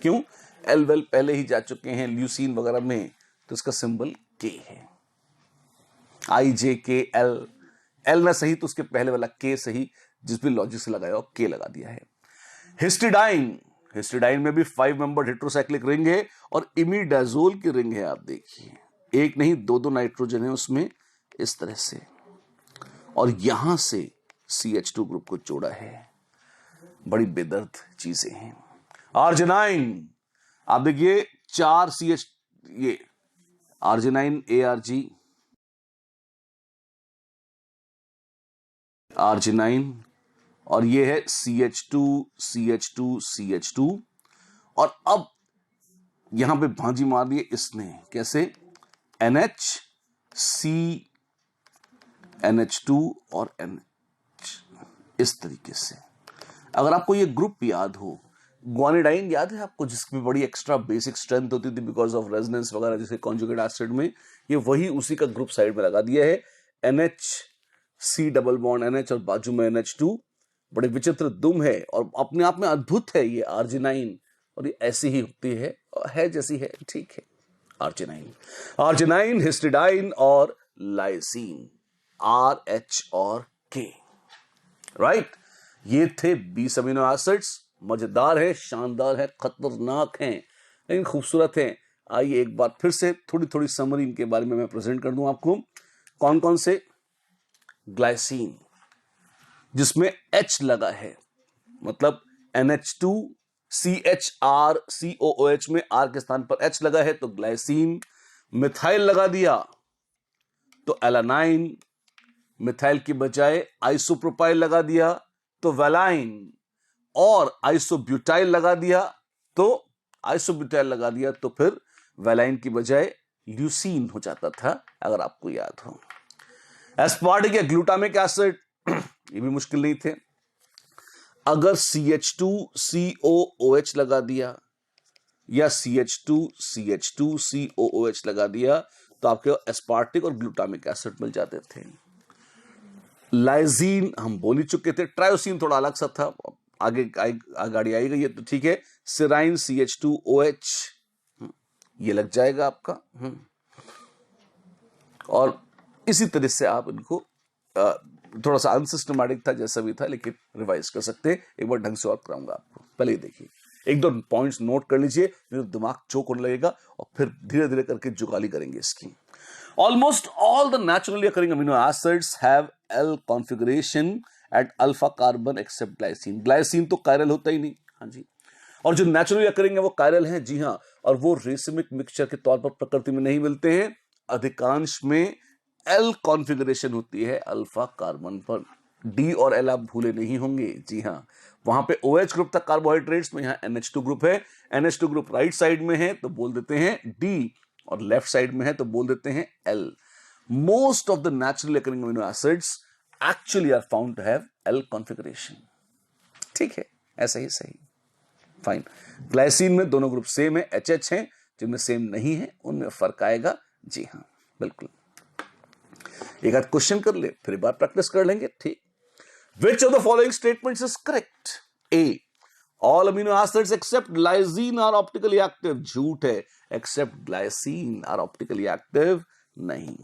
क्यों? एल वेल पहले ही जा चुके हैं ल्यूसीन वगैरह में, तो इसका सिंबल K है। IJKL, L ना सही तो उसके पहले वाला K सही, जिस भी लॉजिक से लगाया हो K लगा दिया है। हिस्टिडाइन, हिस्टिडाइन में भी 5 मेंबर हेट्रोसाइक्लिक रिंग है और इमिडाजोल की रिंग है। आप देखिए, एक नहीं 2 नाइट्रोजन है उसमें, इस तरह से, और यहां से CH2 ग्रुप को जोड़ा है। बड़ी बेदर्द चीजें हैं। आर्जिनाइन, आप देखिए 4 CH, ये आर्जिनाइन ARG, आर्जिनाइन, और ये है CH2 CH2 CH2। और अब यहां पे भांजी मार दी इसने, कैसे? NH C NH2 और NH, इस तरीके से। अगर आपको ये ग्रुप याद हो, ग्वानिडाइन याद है आपको, जिसकी बड़ी एक्स्ट्रा बेसिक स्ट्रेंथ होती थी बिकॉज ऑफ रेजोनेंस वगैरह, जैसे कॉन्जुगेट एसिड में, ये वही उसी का ग्रुप साइड में लगा दिया है। NH C double bond NH और बाजू में NH2। बड़े विचित्र दुम है और अपने आप में अद्भुत है ये आर्जिनाइन, और ये ऐसी ही होती है जैसी है, ठीक है। आर्जिनाइन, आर्जिनाइन, हिस्टिडाइन और लाइसीन, RH और K। राइट, ये थे 20 अमीनो एसिड्स। मजेदार है, शानदार है, खतरनाक हैं, लेकिन खूबसूरत हैं। आइए एक बार फिर से थोड़ी थोड़ी समरी इनके बारे में मैं प्रेजेंट कर दूं आपको। कौन कौन से? ग्लाइसीन, जिसमें H लगा है, मतलब NH2 CHR में R के स्थान पर H लगा है तो ग्लाइसीन। मिथाइल लगा दिया तो एलानाइन, मिथाइल की बजाय आइसोप्रोपाइल लगा दिया तो वेलाइन, और आइसोब्यूटाइल लगा दिया तो फिर वेलाइन की बजाय ल्यूसीन हो जाता था, अगर आपको याद हो। एस्पार्टिक या ग्लूटामिक एसिड, ये भी मुश्किल नहीं थे। अगर CH2COOH लगा दिया या CH2CH2COOH लगा दिया तो आपके एस्पार्टिक और ग्लूटामिक एसिड मिल जाते थे। लाइजीन हम बोल ही चुके थे। ट्रायोसिन थोड़ा अलग सा था, आगे गाड़ी आई गई है तो ठीक है। सिराइन CH2OH, ये लग जाएगा आपका। और इसी तरह से आप इनको थोड़ा सा अनसिस्टमैटिक था जैसा भी था, लेकिन रिवाइज कर सकते हैं। एक बार ढंग से और कराऊंगा आपको, पहले ही देखिए, एक दो पॉइंट्स नोट कर लीजिए, नहीं तो दिमाग चौक होने लगेगा और फिर धीरे धीरे करके जुगाली करेंगे इसकी। Almost all the naturally occurring amino acids have L configuration at alpha carbon except glycine. Glycine तो कायरल होता ही नहीं, हाँ जी। और जो नेचुरली अकरिंग है वो कायरल हैं, जी हाँ। और वो रेसिमिक मिक्सचर के तौर पर प्रकृति में नहीं मिलते हैं, अधिकांश में L कॉन्फ़िगरेशन होती है अल्फा कार्बन पर। D और L आप भूले नहीं होंगे, जी हाँ। वहां पे OH ग्रुप था कार्बोहाइड्रेट्स में, यहाँ NH2 ग्रुप है। NH2 ग्रुप राइट साइड में है तो बोल देते हैं D, और लेफ्ट साइड में है तो बोल देते हैं L। Most of the naturally occurring amino acids actually are found to have L configuration. ठीक है, ऐसा ही सही, फाइन। ग्लाइसिन में दोनों ग्रुप सेम है, HH हैं, जिनमें सेम नहीं है उनमें फर्क आएगा, जी हाँ, बिल्कुल। एक आध क्वेश्चन कर ले, फिर एक बार प्रैक्टिस कर लेंगे, ठीक। Which of the following statements is correct? A, all amino acids except glycine are optically active. झूठ है, except glycine are optically active नहीं।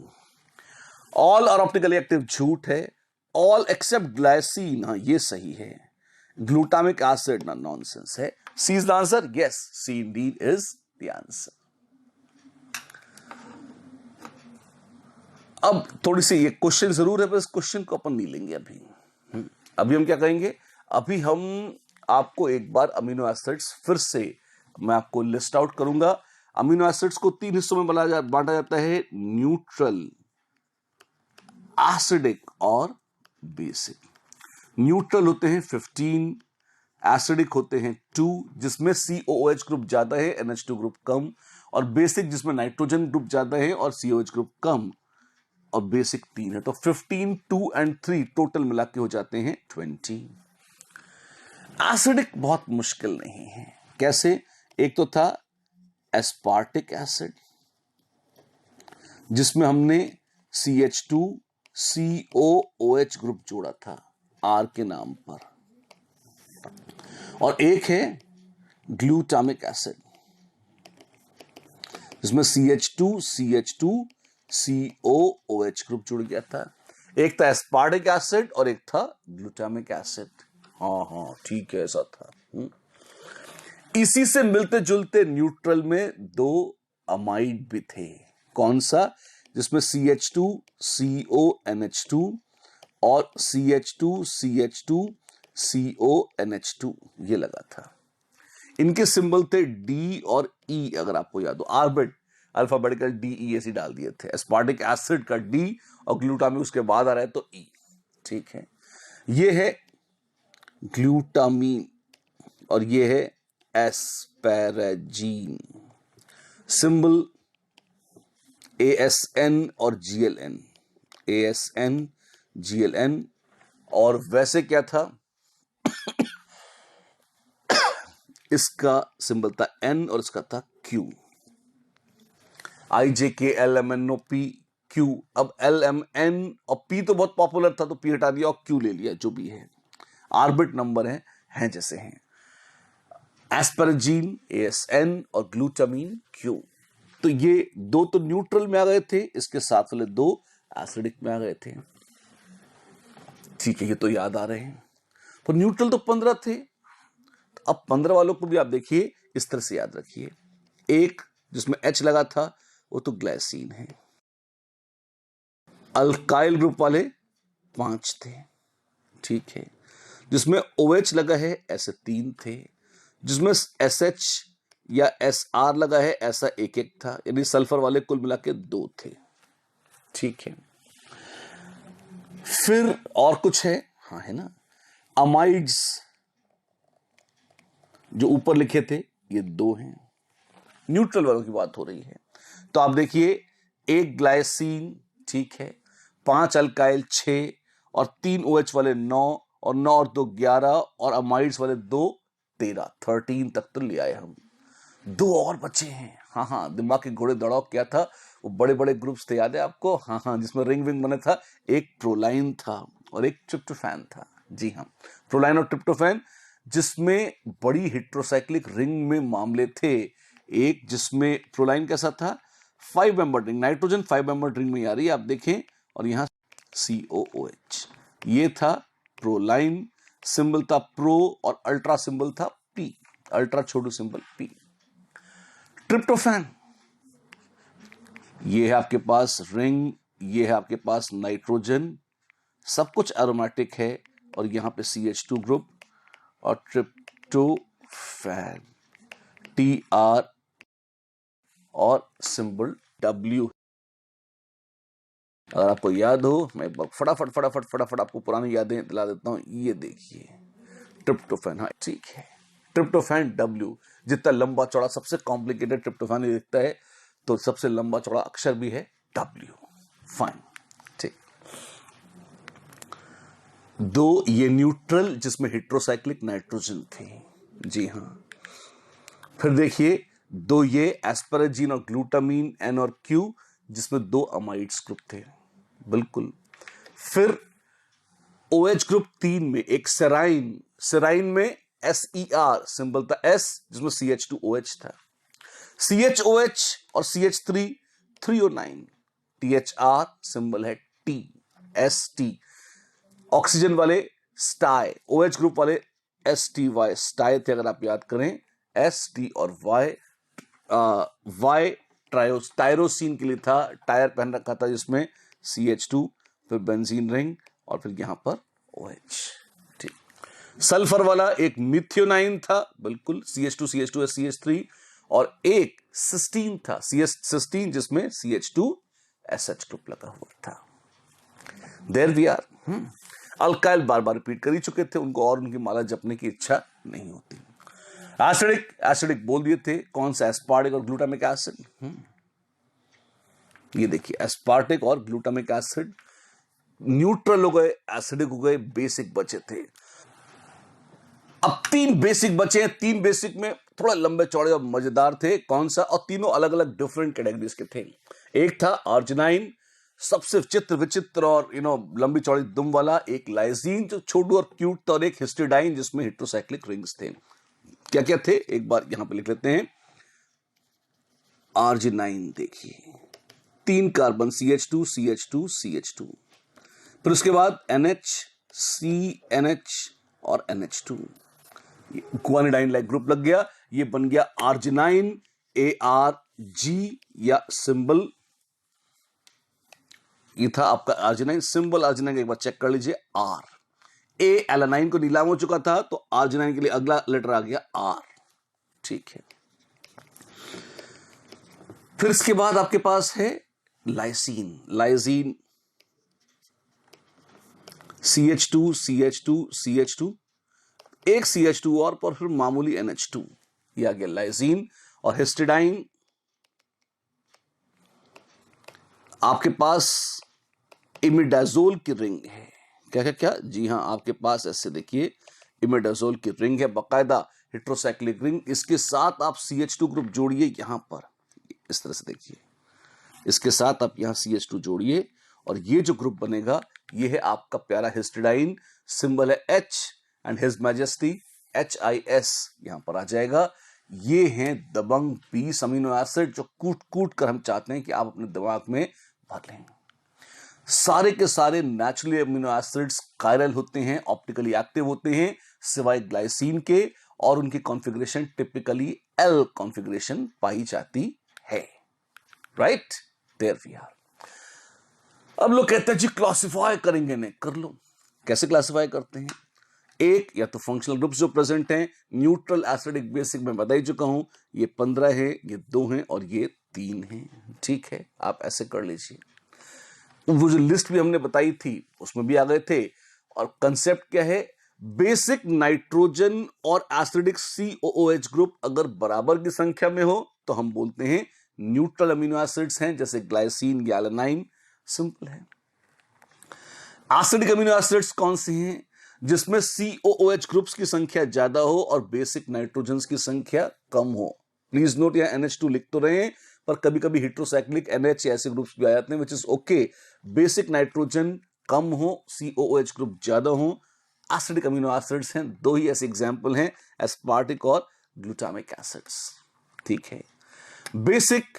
All are optically active झूठ है, all except glycine हाँ ये सही है। Glutamic acid ना nonsense है। C is the answer? Yes, C indeed is the answer. अब थोड़ी सी ये क्वेश्चन जरूर है, पर इस क्वेश्चन को अपन नहीं लेंगे अभी। अभी हम क्या करेंगे, अभी हम आपको एक बार अमीनो एसिड्स फिर से मैं आपको लिस्ट आउट करूंगा। अमीनो एसिड्स को 3 हिस्सों में बांटा जाता है, न्यूट्रल, एसिडिक और बेसिक। न्यूट्रल होते हैं 15, एसिडिक होते हैं 2, जिसमें COOH ग्रुप ज्यादा है, NH2 ग्रुप कम, और बेसिक जिसमें नाइट्रोजन ग्रुप ज्यादा है और COH ग्रुप कम, और बेसिक 3 है। तो 15, 2 and 3 टोटल मिला के हो जाते हैं 20। एसिडिक बहुत मुश्किल नहीं है, कैसे? एक तो था एस्पार्टिक एसिड, जिसमें हमने CH2COOH ग्रुप जोड़ा था R के नाम पर, और एक है ग्लूटामिक एसिड, जिसमें CH2CH2COOH ग्रुप जुड़ गया था। एक था एस्पार्टिक एसिड और एक था ग्लूटामिक एसिड। हाँ ठीक है, ऐसा था। इसी से मिलते जुलते न्यूट्रल में 2 अमाइड भी थे। कौन सा? जिसमें CH2CONH2 और CH2CH2CONH2 ये लगा था। इनके सिंबल थे D और E, अगर आपको याद हो, आर्बिट अल्फाबेटिकल DEAC डाल दिए थे। एस्पार्टिक एसिड का D और ग्लूटामिक उसके बाद आ रहा है तो E, ठीक है। ये है ग्लूटामीन और ये है एस्पैराजीन, सिंबल ASN और GLN, ASN GLN। और वैसे क्या था इसका सिंबल था N और इसका था Q, IJKLMNOP Q। अब LMN और P तो बहुत पॉपुलर था तो P हटा दिया और Q ले लिया, जो भी है आर्बिट नंबर हैं जैसे हैं। एस्पैराजीन ASN और ग्लूटामीन Q। तो ये 2 तो न्यूट्रल में आ गए थे, इसके साथ वाले 2 एसिडिक में आ गए थे, ठीक है। ये तो याद आ रहे हैं। तो न्यूट्रल तो 15 थे, अब 15 वालों को भी आप देखिए इस तरह से याद रखिए। एक जिसमें H लगा था वो तो ग्लाइसिन है। अल्काइल ग्रुप वाले 5 थे, ठीक है। जिसमें OH लगा है ऐसे 3 थे। जिसमें SH या SR लगा है ऐसा 1 था, यानी सल्फर वाले कुल मिला के 2 थे, ठीक है। फिर और कुछ है, हाँ है ना। अमाइड्स जो ऊपर लिखे थे ये 2 हैं, न्यूट्रल वालों की बात हो रही है। तो आप देखिए, एक ग्लाइसिन, ठीक है, 5 अल्काइल 6 और 3 OH वाले 9 और 9 और 2 11 और अमाइड्स वाले 2 13 13 तक तो ले आए हम। 2 और बचे हैं। हाँ हाँ, दिमाग के घोड़े दौड़ाओ क्या था, वो बड़े बड़े ग्रुप्स थे, याद है आपको? हाँ हाँ, जिसमें रिंग विंग बने था। एक प्रोलाइन था और एक ट्रिप्टोफैन था। जी हाँ, प्रोलाइन और ट्रिप्टोफैन, जिसमें बड़ी हिट्रोसाइक्लिक रिंग में मामले थे। एक जिसमें प्रोलाइन कैसा था, 5 member ring, nitrogen 5 member ring में आ रही है, आप देखें, और यहां COOH, ये था प्रोलाइन। सिंबल था प्रो और अल्ट्रा सिंबल था P, अल्ट्रा छोटू सिंबल P। ट्रिप्टोफैन, ये है आपके पास रिंग, ये है आपके पास नाइट्रोजन, सब कुछ एरोमेटिक है, और यहां पे CH2 ग्रुप और ट्रिप्टोफैन TR और सिंबल W। अगर आपको याद हो, मैं फटाफट फटाफट फटाफट आपको पुरानी यादें दिला देता हूं। ये देखिए ट्रिप्टोफैन, हाँ ठीक है, ट्रिप्टोफैन W, जितना लंबा चौड़ा, सबसे कॉम्प्लिकेटेड ट्रिप्टोफैन दिखता है, तो सबसे लंबा चौड़ा अक्षर भी है W। फाइन, ठीक। 2 ये न्यूट्रल, जिसमें हेट्रोसाइक्लिक नाइट्रोजन थे। जी हाँ। फिर देखिए 2 ये एस्पैराजीन और ग्लूटामीन N और Q, जिसमें 2 अमाइड्स ग्रुप थे। बिल्कुल। फिर OH ग्रुप 3 में एक सेराइन, सेराइन में SER सिंबल था S, जिसमें CH2OH था। CHOH और CH3 309, THR सिंबल है T, ST। ऑक्सीजन वाले स्टाई, OH ग्रुप वाले STY, स्टाई थे अगर आप याद करें, ST और Y टायरोसिन के लिए था, टायर पहन रखा था जिसमें CH2, फिर बेंजीन रिंग और फिर यहां पर OH। ठीक। सल्फर वाला एक मिथियोनाइन था, बिल्कुल, CH2 CH2 CH3, और एक सिस्टीन था, सिस्टीन, जिसमें CH2SH ग्रुप लगा हुआ था। There we are. अल्काइल बार बार रिपीट कर ही चुके थे, उनको और उनकी माला जपने की इच्छा नहीं होती। एसिडिक, एसिडिक बोल दिए थे, कौन सा, एस्पार्टिक और ग्लूटामिक एसिड। ये देखिए एस्पार्टिक और ग्लूटामिक एसिड न्यूट्रल हो गए, एसिडिक हो गए, बेसिक बचे थे। अब 3 बेसिक बचे हैं। 3 बेसिक में थोड़ा लंबे चौड़े और मजेदार थे, कौन सा, और तीनों अलग अलग डिफरेंट कैटेगरीज के थे। एक था आर्जिनाइन, सबसे चित्र विचित्र और लंबी चौड़ी दुम वाला। एक लाइजीन, जो छोटू और क्यूट था, और एक हिस्टिडाइन, जिसमें हेट्रोसाइक्लिक रिंग्स थे। क्या क्या थे, एक बार यहां पे लिख लेते हैं। आर्जिनाइन देखिए, 3 कार्बन, CH2 CH2 CH2, फिर उसके बाद NH CNH और NH2, गुआनिडाइन लाइक ग्रुप लग गया, ये बन गया आर्जिनाइन, ARG, या सिंबल ये था आपका आर्जिनाइन। सिंबल आर्जिनाइन एक बार चेक कर लीजिए, R। A एलानाइन को नीलाम हो चुका था, तो आर्जिनाइन के लिए अगला लेटर आ गया R। ठीक है। फिर इसके बाद आपके पास है lysine, lysine, CH2 CH2 CH2, एक CH2 और पर फिर मामूली NH2, ये आ गया लाइजीन। और हिस्टिडाइन आपके पास इमिडाजोल की रिंग है। क्या क्या क्या, जी हां, आपके पास ऐसे देखिए इमिडाजोल की रिंग है, बाकायदा हेट्रोसाइक्लिक रिंग। इसके साथ आप CH2 ग्रुप जोड़िए, यहां पर इस तरह से देखिए, इसके साथ आप यहां CH2 जोड़िए, और ये जो ग्रुप बनेगा ये है आपका प्यारा हिस्टिडाइन, सिंबल है H, and his majesty HIS यहां पर आ जाएगा। ये हैं दबंग 20 अमीनो एसिड, जो कूट कूट कर हम चाहते हैं कि आप अपने दिमाग में भर लें। सारे के सारे नेचुरली अमीनो एसिड्स कायरल होते हैं, ऑप्टिकली एक्टिव होते हैं, सिवाय ग्लाइसिन के, और उनकी कॉन्फ़िगरेशन टिपिकली L कॉन्फ़िगरेशन पाई जाती है। Right, there we are. अब लोग कहते हैं जी क्लासिफाई करेंगे, नहीं कर लो। कैसे क्लासिफाई करते हैं? एक, या तो फंक्शनल ग्रुप्स जो प्रेजेंट हैं, न्यूट्रल एसिडिक बेसिक में बता ही चुका हूं, ये 15 है, ये 2 हैं और ये 3 हैं। ठीक है, आप ऐसे कर लीजिए। वो जो लिस्ट भी हमने बताई थी उसमें भी आ गए थे। और कंसेप्ट क्या है, बेसिक नाइट्रोजन और एसिडिक COOH ग्रुप अगर बराबर की संख्या में हो तो हम बोलते हैं न्यूट्रल अमीनो एसिड्स हैं, जैसे ग्लाइसिन या एलानाइन। सिंपल है। एसिडिक अमीनो एसिड्स कौन से हैं? जिसमें COOH ग्रुप्स की संख्या ज्यादा हो और बेसिक नाइट्रोजन की संख्या कम हो। प्लीज नोट, या NH2 लिख तो रहे हैं, पर कभी कभी हेट्रोसाइक्लिक NH ऐसे ग्रुप्स भी आ जाते हैं, which is okay. Basic nitrogen कम हो, COOH ग्रुप ज्यादा हो, एसिडिक अमीनो एसिड्स हैं। दो ही ऐसे एग्जाम्पल हैं, एस्पार्टिक और ग्लूटामिक एसिड्स। ठीक है। बेसिक,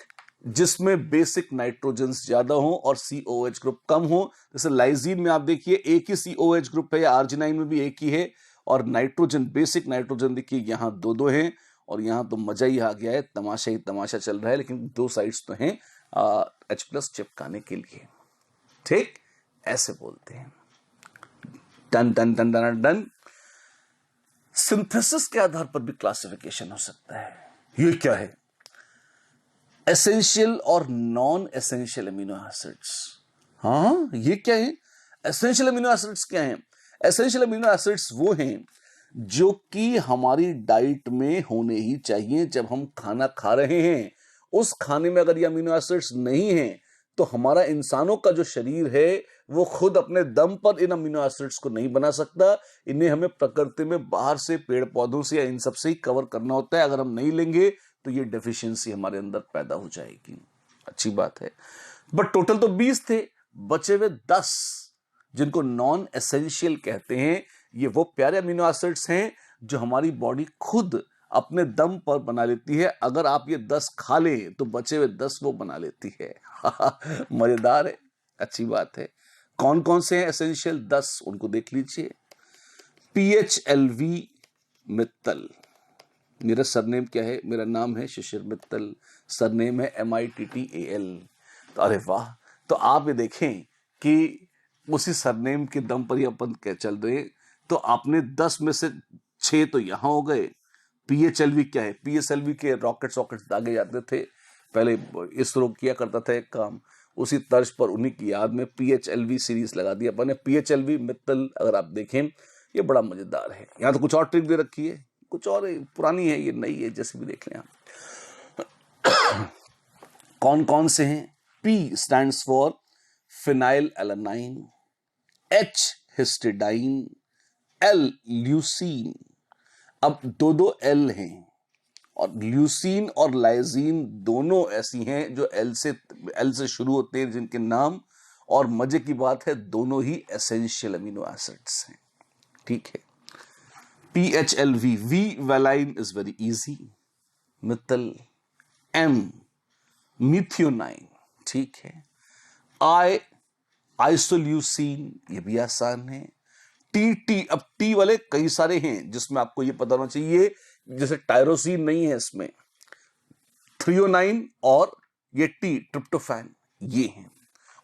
जिसमें बेसिक नाइट्रोजन ज्यादा हो और COOH ग्रुप कम हो, जैसे लाइजीन में आप देखिए एक ही COOH ग्रुप है, या आर्जिनाइन में भी एक ही है, और नाइट्रोजन, बेसिक नाइट्रोजन देखिए यहां दो दो हैं, और यहां तो मजा ही आ गया है, तमाशा ही तमाशा चल रहा है, लेकिन दो साइड्स तो हैं H+ चिपकाने के लिए। ठीक, ऐसे बोलते हैं। Done done done done done. Synthesis के आधार पर भी क्लासिफिकेशन हो सकता है। ये क्या है? एसेंशियल और नॉन एसेंशियल अमीनो एसिड्स। हाँ, ये क्या है? एसेंशियल अमीनो एसिड्स क्या हैं? एसेंशियल अमीनो एसिड्स वो हैं जो कि हमारी डाइट में होने ही चाहिए। जब हम खाना खा रहे हैं, उस खाने में अगर ये अमीनो एसिड्स नहीं हैं, तो हमारा इंसानों का जो शरीर है वो खुद अपने दम पर इन अमीनो एसिड्स को नहीं बना सकता। इन्हें हमें प्रकृति में बाहर से, पेड़ पौधों से या इन सब से ही कवर करना होता है। अगर हम नहीं लेंगे तो ये डेफिशिएंसी हमारे अंदर पैदा हो जाएगी। अच्छी बात है। बट टोटल तो 20 थे, बचे हुए 10 जिनको नॉन एसेंशियल कहते हैं। ये वो प्यारे अमीनो एसिड्स हैं जो हमारी बॉडी खुद अपने दम पर बना लेती है। अगर आप ये 10 खा ले तो बचे हुए 10 वो बना लेती है। मजेदार है, अच्छी बात है। कौन कौन से हैं एसेंशियल? 10, उनको देख लीजिए। PHLV मित्तल। मेरा सरनेम क्या है? मेरा नाम है शिशिर मित्तल, सरनेम है MITTAL। तो अरे वाह, तो आप ये देखें कि उसी सरनेम के दम पर ही अपन क्या चल रहे। तो आपने 10 में से 6 तो यहां हो गए। PHLV क्या है? PSLV के रॉकेट्स दागे जाते थे, पहले इसरो किया करता था एक काम, उसी तर्ज पर उन्हीं की याद में PHLV सीरीज लगा दिया अपन ने। PHLV मित्तल अगर आप देखें, ये बड़ा मजेदार है। यहाँ तो कुछ और ट्रिक दे रखी है, कुछ और पुरानी है, ये नई है, जैसे भी देख लें आप। कौन कौन से हैं? P stands for phenyl alanine, H histidine, L leucine. अब दो दो L हैं, और ल्यूसीन और लाइजीन दोनों ऐसी हैं जो L से शुरू होते हैं, जिनके नाम, और मजे की बात है दोनों ही एसेंशियल अमीनो एसिड्स हैं। ठीक है। PHLV, V valine is very easy. Mittal, M methionine. ठीक है। I आइसोल्यूसिन, ये भी आसान है। T, अब T वाले कई सारे हैं जिसमें आपको ये पता होना चाहिए, जैसे टायरोसिन नहीं है इसमें, थ्रियोनाइन, और ये T ट्रिप्टोफैन, ये हैं।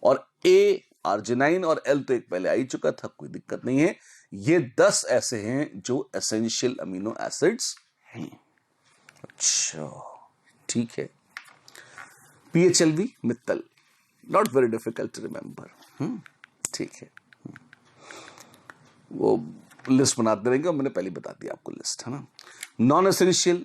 और A आर्जिनाइन और L तो एक पहले आ ही चुका था, कोई दिक्कत नहीं है। ये 10 ऐसे हैं जो एसेंशियल अमीनो एसिड्स हैं। अच्छा, ठीक है। PHLV Mittal, not very difficult to remember. ठीक है, वो लिस्ट बनाते रहेंगे, मैंने पहले बता दिया आपको लिस्ट, है ना। नॉन एसेंशियल,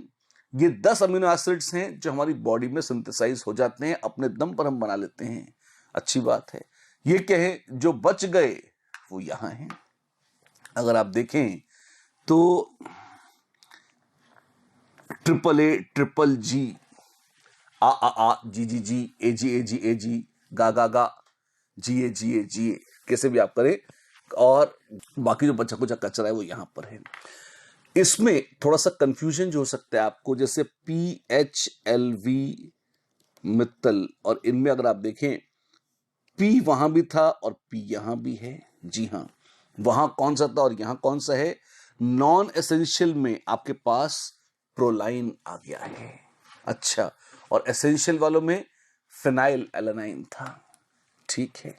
ये 10 अमीनो एसिड्स हैं जो हमारी बॉडी में सिंथेसाइज हो जाते हैं, अपने दम पर हम बना लेते हैं। अच्छी बात है। ये क्या है? जो बच गए वो यहां हैं। अगर आप देखें तो AAA, ट्रिपल G, आ जी जी जी, AG, गा गा गा, GA, कैसे भी आप करें, और बाकी जो बचा कुचा कचरा है वो यहां पर है। इसमें थोड़ा सा कंफ्यूजन जो हो सकता है आपको, जैसे PHLV मित्तल, और इनमें अगर आप देखें P वहां भी था और P यहां भी है। जी हां, वहां कौन सा था और यहां कौन सा है? नॉन एसेंशियल में आपके पास प्रोलाइन आ गया है। अच्छा, और एसेंशियल वालों में फिनाइल एलानाइन था। ठीक है।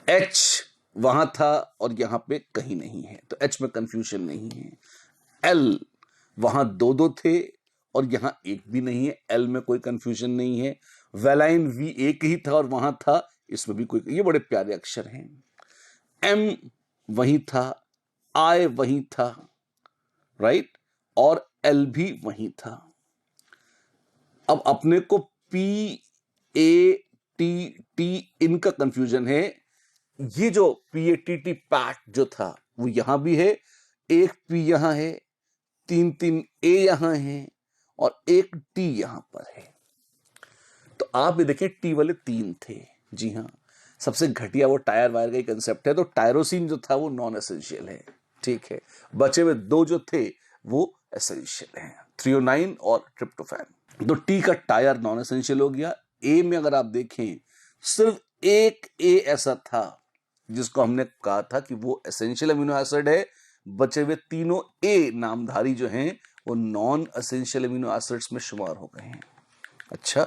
H वहां था और यहां पे कहीं नहीं है, तो H में कंफ्यूजन नहीं है। L वहां दो थे और यहां एक भी नहीं है, L में कोई कंफ्यूजन नहीं है। वेलाइन V एक ही था और वहां था, इसमें भी कोई, ये बड़े प्यारे अक्षर हैं। M वहीं था, I वही था, राइट, और L भी वही था। अब अपने को PATT इनका कंफ्यूजन है। ये जो PATT पैट जो था वो यहां भी है, एक P यहां है, 3 A यहां है और एक T यहां पर है। तो आप ये देखें T वाले 3 थे, जी हाँ, सबसे घटिया वो टायर वायर का ही कंसेप्ट है। तो टायरोसिन जो था वो नॉन एसेंशियल है, ठीक है। बचे हुए 2 जो थे वो एसेंशियल हैं, थ्रियोनाइन और ट्रिप्टोफैन। तो टी का टायर नॉन एसेंशियल हो गया। ए में अगर आप देखें सिर्फ एक ए ऐसा था जिसको हमने कहा था कि वो एसेंशियल अमीनो एसिड है, बचे हुए तीनों ए नामधारी जो हैं वो नॉन एसेंशियल अमीनो एसिड्स में शुमार हो गए हैं। अच्छा,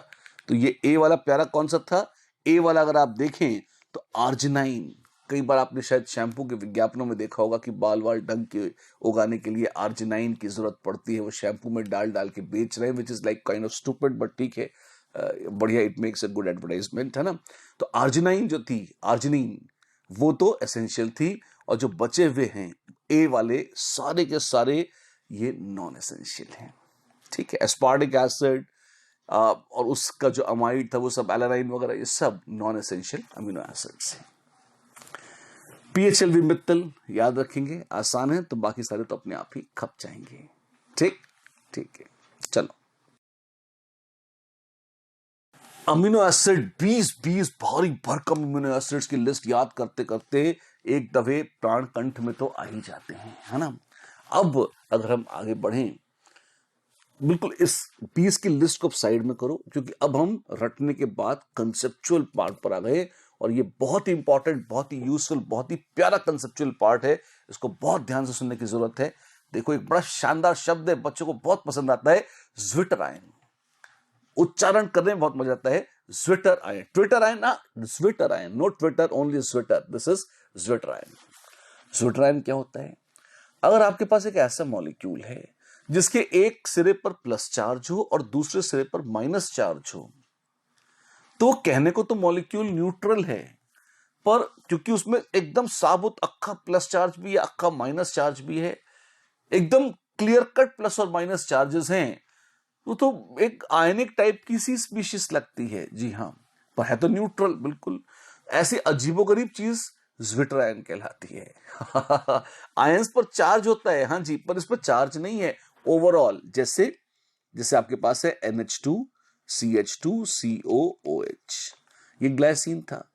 तो ये ए वाला प्यारा कौन सा था? ए वाला अगर आप देखें तो आर्जिनाइन। कई बार आपने शायद शैम्पू के विज्ञापनों में देखा होगा कि बाल वाल ढंग के उगाने के लिए आर्जिनाइन की जरूरत पड़ती है, वो शैम्पू में डाल डाल के बेच रहे हैं, which is like kind of stupid, but ठीक है, बढ़िया, it makes a good advertisement, है ना। तो आर्जिनाइन जो थी, आर्जिनिन, वो तो एसेंशियल थी, और जो बचे हुए हैं ए वाले सारे के सारे ये नॉन एसेंशियल हैं, ठीक है। एस्पार्टिक एसिड और उसका जो अमाइड था वो सब, एलानाइन वगैरह, ये सब नॉन एसेंशियल अमीनो एसिड्स हैं। PHLV मित्तल याद रखेंगे, आसान है, तो बाकी सारे तो अपने आप ही खप जाएंगे। ठीक ठीक है, चलो। अमीनो एसिड 20 भारी भरकम अमीनो एसिड्स की लिस्ट याद करते करते एक दफे प्राण कंठ में तो आ ही जाते हैं, है ना। अब अगर हम आगे बढ़ें, बिल्कुल इस 20 की लिस्ट को साइड में करो, क्योंकि अब हम रटने के बाद कंसेप्चुअल पार्ट पर आ गए, और ये बहुत ही इंपॉर्टेंट, बहुत ही यूजफुल, बहुत ही प्यारा कंसेप्चुअल पार्ट है। इसको बहुत ध्यान से सुनने की जरूरत है। देखो, एक बड़ा शानदार शब्द है, बच्चों को बहुत पसंद आता है, ज्विटरायन। उच्चारण करने में बहुत मजा आता है, ज्विटरायन। ट्विटरायन ना, zwitterion, no twitter, only zwitter, this is zwitterion. Zwitterion क्या होता है? अगर आपके पास एक ऐसा मॉलिक्यूल है जिसके एक सिरे पर प्लस चार्ज हो और दूसरे सिरे पर माइनस चार्ज हो, तो कहने को तो मॉलिक्यूल न्यूट्रल है, पर क्योंकि उसमें एकदम साबुत अक्खा प्लस चार्ज भी है, अक्खा माइनस चार्ज भी है, एकदम क्लियर कट प्लस और माइनस चार्जेस हैं, तो एक आयनिक टाइप की सी स्पीशीज लगती है, जी हाँ, पर है तो न्यूट्रल बिल्कुल। ऐसी अजीबोगरीब चीज ज्विटरायन कहलाती है। आयंस पर चार्ज होता है, हाँ जी, पर इस पर चार्ज नहीं है ओवरऑल। जैसे जैसे आपके पास है NH2 CH2 COOH, ये ग्लाइसिन था,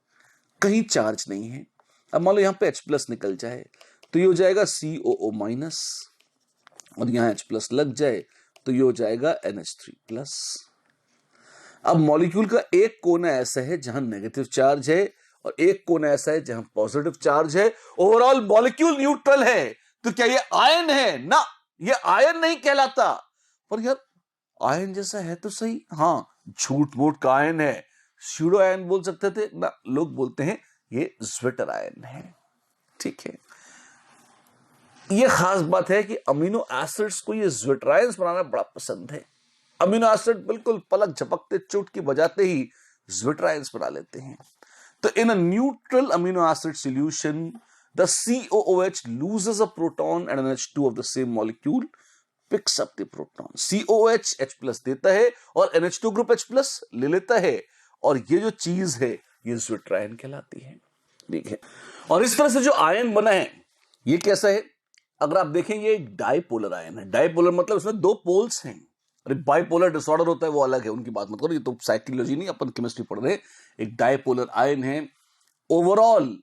कहीं चार्ज नहीं है। अब मान लो यहां पे H प्लस निकल जाए तो ये हो जाएगा COO माइनस, और यहां H प्लस लग जाए तो ये हो जाएगा NH3 प्लस। अब मॉलिक्यूल का एक कोना ऐसा है जहां नेगेटिव चार्ज है, और एक कोना ऐसा है जहां पॉजिटिव चार्ज है। ओवरऑल मॉलिक्यूल न्यूट्रल है। तो क्या ये आयन है? ना, ये आयन नहीं कहलाता। पर यार, आयन जैसा है तो सही, हाँ, झूठ मूठ का आयन है, स्यूडो आयन बोल सकते थे ना, लोग बोलते हैं ये ज्विटर आयन है, ठीक है। ये खास बात है कि अमीनो एसिड्स को ये ज्विटरायंस बनाना बड़ा पसंद है। अमीनो एसिड बिल्कुल पलक झपकते, चुटकी बजाते ही ज्विटरायंस बना लेते हैं। तो in a neutral amino acid solution, the COOH loses a proton and an H2 of the same molecule picks up the proton. COOH H plus देता है और NH2 ग्रुप H plus ले लेता है, और ये जो चीज है ये ज्विटरायन कहलाती है, ठीक है। और इस तरह से जो आयन बना है ये कैसा है? अगर आप देखें, ये एक डाइपोलर आयन है। डाइपोलर मतलब इसमें 2 पोल्स हैं। अरे बाइपोलर डिसऑर्डर होता है वो अलग है, उनकी बात मत करो, ये तो साइकोलॉजी नहीं, अपन केमिस्ट्री पढ़ रहे हैं। एक डाइपोलर आयन है, ओवरऑल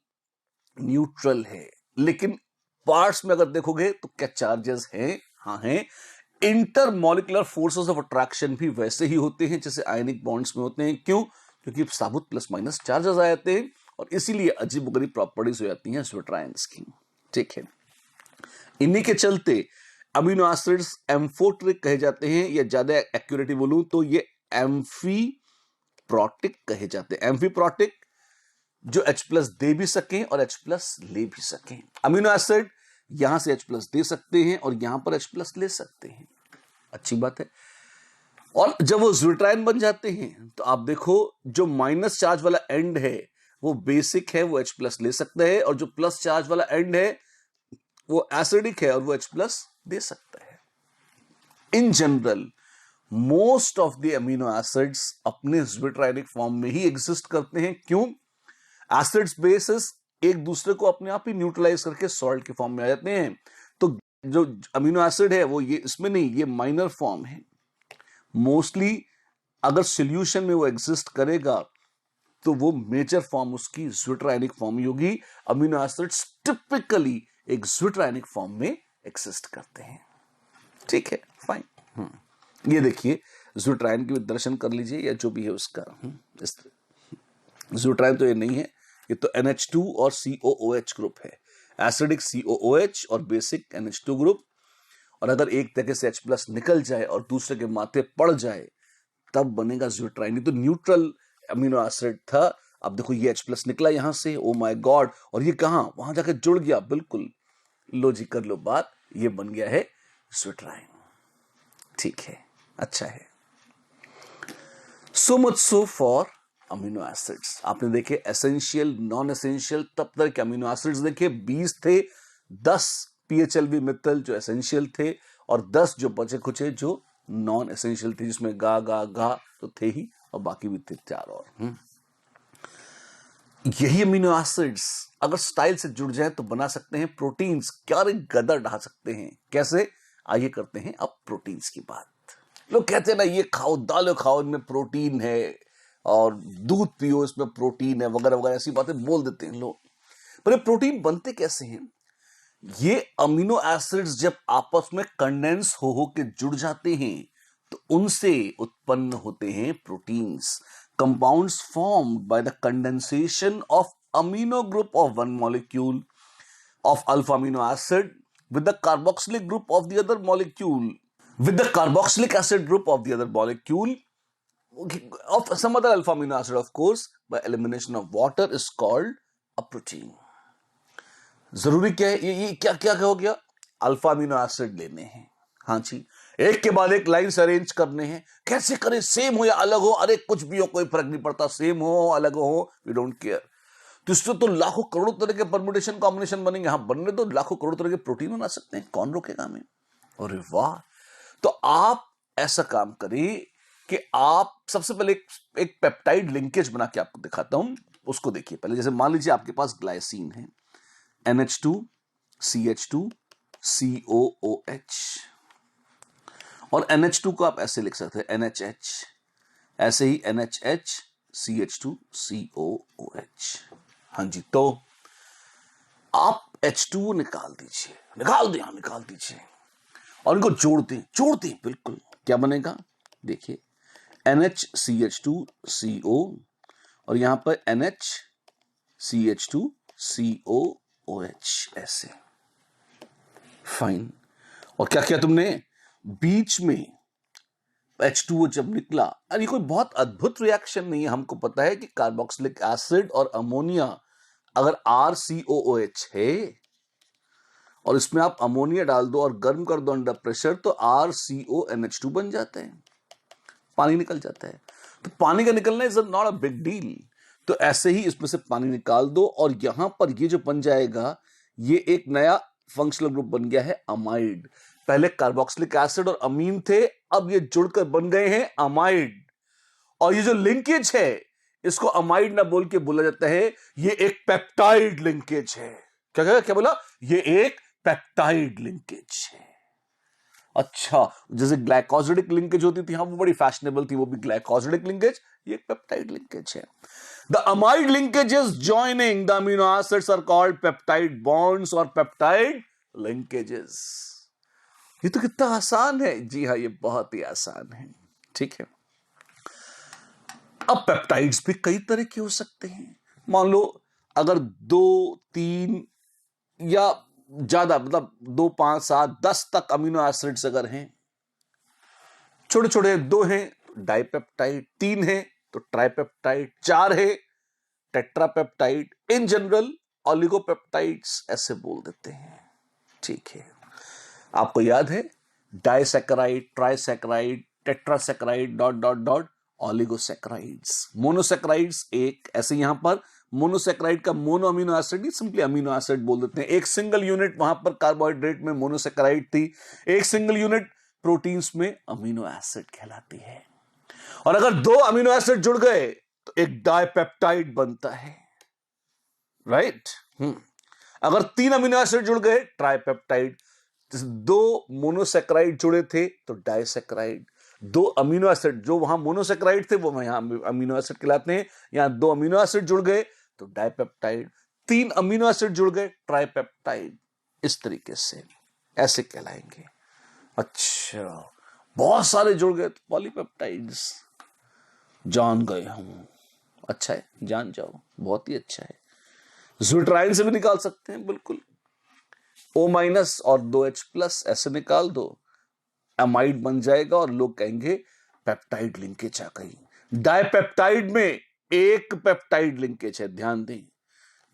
न्यूट्रल है, लेकिन पार्ट्स में अगर देखोगे तो क्या चार्जेस हैं? हाँ हैं। इंटरमॉलिकुलर फोर्सेस ऑफ अट्रैक्शन भी वैसे ही होते हैं जैसे आयनिक बॉन्ड्स में होते हैं। क्यों? क्योंकि साबुत प्लस माइनस चार्जेस आ जाते हैं, और इसीलिए अजीबोगरीब प्रॉपर्टीज हो जाती हैं ज्विटरायंस की, ठीक है। इन्हीं के चलते अमीनो एसिड्स एम्फोट्रिक कहे जाते हैं, या ज्यादा एक्यूरेटली बोलूं तो ये एम्फीप्रोटिक कहे जाते हैं। एम्फीप्रोटिक, जो H प्लस दे भी सकें और H प्लस ले भी सकें। अमीनो एसिड यहां से H प्लस दे सकते हैं और यहां पर H प्लस ले सकते हैं, अच्छी बात है। और जब वो ज्विटरायन बन जाते हैं तो आप देखो, जो माइनस चार्ज वाला एंड है वो बेसिक है, वो H प्लस ले सकता है, और जो प्लस चार्ज वाला एंड है वो एसिडिक है और वो H+ दे सकता है। In general most of the amino acids अपने ज्विट्राइनिक फॉर्म में ही एग्जिस्ट करते हैं। क्यों? एसिड्स बेसिस एक दूसरे को अपने आप ही न्यूट्रलाइज करके सॉल्ट के फॉर्म में आ जाते हैं। तो जो अमीनो एसिड है वो ये इसमें नहीं, ये माइनर फॉर्म है। मोस्टली अगर सॉल्यूशन में वो एग्जिस्ट करेगा तो वो मेजर फॉर्म उसकी ज्विट्राइनिक फॉर्म ही होगी। अमीनो एसिड्स टिपिकली एक ज्विट्राइनिक फॉर्म में एग्जिस्ट करते हैं। ठीक है, फाइन। ये देखिए ज्विट्राइन के भी दर्शन कर लीजिए, या जो भी है उसका इस ज्विट्राइन तो ये नहीं है, ये तो NH2 और COOH ग्रुप है। एसिडिक COOH और बेसिक NH2 ग्रुप। और अगर एक तरह से H+ निकल जाए और दूसरे के माथे पड़ जाए तब बनेगा ज्विट्राइन। ये तो न्यूट्रल अमीनो एसिड था। अब देखो ये H+ निकला यहां से, ओ माय गॉड, और ये कहां, वहां जाकर जुड़ गया। बिल्कुल, लो जी कर लो बात, ये बन गया है ज्विट्राइन। ठीक है, अच्छा है। So much so for amino acids. आपने देखे एसेंशियल, नॉन एसेंशियल, तब तक के अमीनो एसिड्स देखे 20 थे। 10 PHLV मित्तल जो एसेंशियल थे और 10 जो बचे कुचे जो नॉन एसेंशियल थे, जिसमें गा तो थे ही और बाकी भी थे 4 और। यही अमीनो एसिड्स अगर स्टाइल से जुड़ जाए तो बना सकते हैं प्रोटीन्स। क्या रे गदर ढा सकते हैं, कैसे? आइए करते हैं अब प्रोटीन्स की बात। लोग कहते हैं ना ये खाओ, दालें खाओ, इनमें प्रोटीन है, और दूध पियो इसमें प्रोटीन है, वगैरह वगैरह ऐसी बातें बोल देते हैं लोग। पर ये प्रोटीन बनते कैसे हैं? ये अमीनो एसिड्स जब आपस में कंडेंस हो के जुड़ जाते हैं तो उनसे उत्पन्न होते हैं proteins. Compounds formed by the condensation of amino group of one molecule of alpha amino acid with the carboxylic group of the other molecule, with the carboxylic acid group of the other molecule of some other alpha amino acid, of course, by elimination of water is called a protein. जरूरी क्या है? ये क्या क्या हो गया? Alpha amino acid लेने हैं, हाँ जी, एक के बाद एक लाइन से अरेंज करने हैं। कैसे करें? सेम हो या अलग हो, अरे कुछ भी हो, कोई फर्क नहीं पड़ता, सेम हो अलग हो, वी डोंट केयर। तो इससे तो लाखों करोड़ों तरह के परम्यूटेशन कॉम्बिनेशन बनेंगे। हाँ, बनने तो लाखों करोड़ तरह के प्रोटीन बना सकते हैं, कौन रोकेगा हमें? अरे वाह! तो आप ऐसा काम करिए कि आप सबसे पहले एक पेप्टाइड लिंकेज बना के आपको दिखाता हूं, उसको देखिए पहले। जैसे मान लीजिए आपके पास ग्लाइसिन है, NH2 CH2 COOH, और NH2 को आप ऐसे लिख सकते हैं NHH, ऐसे ही NHH CH2 COOH। हाँ जी, तो आप H2O निकाल दीजिए, निकाल दीजिए और इनको जोड़ दें बिल्कुल। क्या बनेगा? देखिए NHCH2CO और यहां पर NHCH2COOH, ऐसे। फाइन। और क्या किया तुमने? बीच में H2O जब निकला, अरे कोई बहुत अद्भुत रिएक्शन नहीं है। हमको पता है कि कार्बोक्सिलिक एसिड और अमोनिया, अगर RCOOH है और इसमें आप अमोनिया डाल दो और गर्म कर दो अंडर प्रेशर, तो RCONH2 बन जाते हैं, पानी निकल जाता है। तो पानी का निकलना is not a big deal. तो ऐसे ही इसमें से पानी निकाल दो और यहां पर ये जो बन जाएगा, ये एक नया फंक्शनल ग्रुप बन गया है अमाइड। पहले कार्बोक्सिलिक एसिड और अमीन थे, अब ये जुड़कर बन गए हैं अमाइड। और ये जो लिंकेज है इसको अमाइड ना बोल के बोला जाता है, ये एक पेप्टाइड लिंकेज है। क्या बोला? ये एक पेप्टाइड लिंकेज है। अच्छा, जैसे ग्लाइकोसिडिक लिंकेज होती थी, हाँ वो बड़ी फैशनेबल थी, वो भी ग्लाइकोसिडिक लिंकेज, ये पेप्टाइड लिंकेज है। The amide linkages joining the amino acids are called peptide bonds और पेप्टाइड लिंकेजेस। ये तो कितना आसान है। जी हाँ, ये बहुत ही आसान है। ठीक है। अब पेप्टाइड्स भी कई तरह के हो सकते हैं। मान लो अगर 2, 3 या ज्यादा, मतलब 2, 5, 7, 10 तक अमीनो एसिड्स अगर हैं, छोटे छोटे 2 हैं तो डाइपेप्टाइड, 3 हैं तो ट्राइपेप्टाइड, 4 है टेट्रापेप्टाइड, इन जनरल ऑलिगोपेप्टाइड्स ऐसे बोल देते हैं। ठीक है। आपको याद है disaccharide, trisaccharide, tetrasaccharide, dot dot dot, oligosaccharides. Monosaccharides एक, ऐसे यहां पर मोनोसेक्राइड का मोनो अमीनो एसिड नहीं, सिंपली अमीनो एसिड बोल देते हैं। एक सिंगल यूनिट वहां पर कार्बोहाइड्रेट में मोनोसेक्राइड थी, एक सिंगल यूनिट प्रोटीन्स में अमीनो एसिड कहलाती है। और अगर दो अमीनो एसिड जुड़ गए तो एक डाइपेप्टाइड बनता है, राइट। अगर तीन अमीनो एसिड जुड़ गए ट्राइपेप्टाइड। दो मोनोसेक्राइड जुड़े थे तो डाइसेक्राइड। दो अमीनो एसिड जो वहां मोनोसेक्राइड थे वो यहां अमीनो एसिड कहलाते हैं। यहां दो अमीनो एसिड जुड़ गए तो डाइपेप्टाइड, तीन अमीनो एसिड जुड़ गए ट्राइपेप्टाइड। इस तरीके से ऐसे कहलाएंगे। अच्छा, बहुत सारे जुड़ गए तो पॉलीपेप्टाइड्स। जान गए हम, अच्छा है, जान जाओ, बहुत ही अच्छा है। ज्यूट्राइन से भी निकाल सकते हैं, बिल्कुल। O- और 2H+ ऐसे निकाल दो, अमाइड बन जाएगा और लोग कहेंगे पेप्टाइड लिंकेज आ गई। डाइपेप्टाइड में एक पेप्टाइड लिंकेज है, ध्यान दें।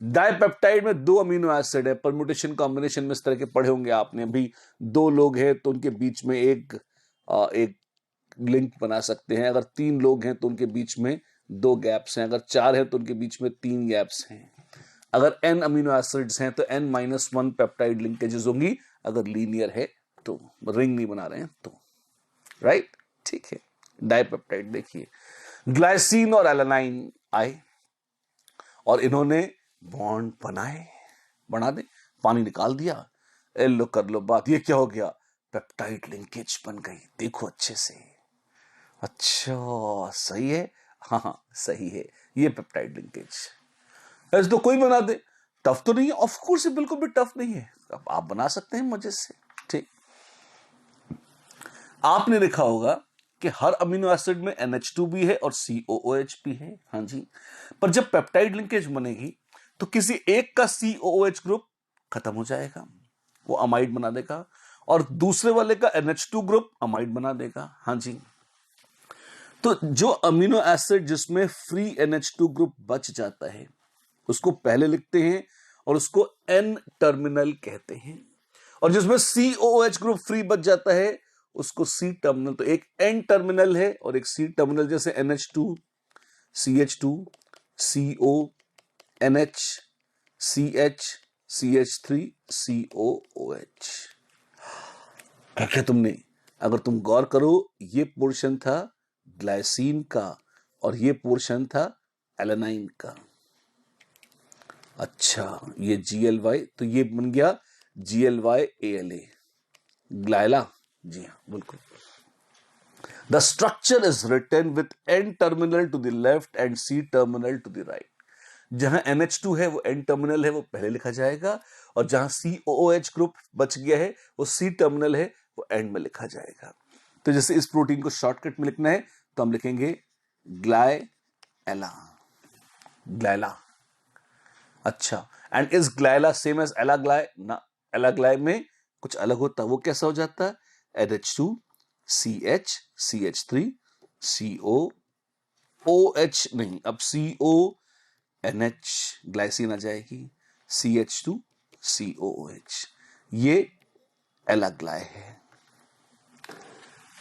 डाइपेप्टाइड में दो अमीनो एसिड है, परम्यूटेशन कॉम्बिनेशन में इस तरह के पढ़े होंगे आपने। अभी दो लोग हैं तो उनके बीच में एक लिंक बना सकते हैं। अगर तीन लोग हैं तो उनके बीच में दो गैप्स हैं। अगर चार हैं तो उनके बीच में तीन गैप्स हैं। अगर n अमीनो एसिड्स हैं तो n-1 पेप्टाइड लिंकेजेस होंगी। अगर लीनियर है तो, रिंग नहीं बना रहे हैं तो, राइट, ठीक है। डाइपेप्टाइड देखिए, ग्लाइसिन और एलानाइन आए और इन्होंने बॉन्ड बनाए, बना दे, पानी निकाल दिया, लो कर लो बात। ये क्या हो गया? पेप्टाइड लिंकेज बन गई। देखो अच्छे से, अच्छा सही है, हाँ सही है, ये पेप्टाइड लिंकेज। ऐसे तो कोई बना दे, टफ तो नहीं है, ऑफ कोर्स बिल्कुल भी टफ नहीं है, अब आप बना सकते हैं मजे से, ठीक। आपने देखा होगा कि हर अमीनो एसिड में NH2 भी है और COOH भी है, हाँ जी। पर जब पेप्टाइड लिंकेज बनेगी तो किसी एक का COOH ग्रुप खत्म हो जाएगा, वो अमाइड बना देगा, और दूसरे वाले का NH2 ग्रुप अमाइड बना देगा, हाँ जी। तो जो अमीनो एसिड जिसमें फ्री NH2 ग्रुप बच जाता है उसको पहले लिखते हैं और उसको N टर्मिनल कहते हैं, और जिसमें COOH ग्रुप फ्री बच जाता है उसको C टर्मिनल। तो एक N टर्मिनल है और एक C टर्मिनल, जैसे NH2 CH2 CO NH CH CH3 COOH। क्या तुमने, अगर तुम गौर करो, ये पोर्शन था ग्लाइसिन का और ये पोर्शन था एलानाइन का। अच्छा, ये GLY, तो ये बन गया GLY-ALA, ग्लाइला। जी हाँ, बिल्कुल। The structure is written with N terminal to the left and C terminal to the right. जहां NH2 है वो N टर्मिनल है, वो पहले लिखा जाएगा, और जहां COOH ग्रुप बच गया है वो C टर्मिनल है, वो एंड में लिखा जाएगा। तो जैसे इस प्रोटीन को शॉर्टकट में लिखना है तो हम लिखेंगे ग्लाइला, ग्लाइला। अच्छा, एंड इज ग्लाइला सेम एज एलाग्लाइ? ना, एलाग्लाइ में कुछ अलग होता है। वो कैसा हो जाता है? NH2 CH CH3 CO OH नहीं, अब CO NH ग्लाइसिन आ जाएगी, CH2 COOH, ये एलाग्लाइ है।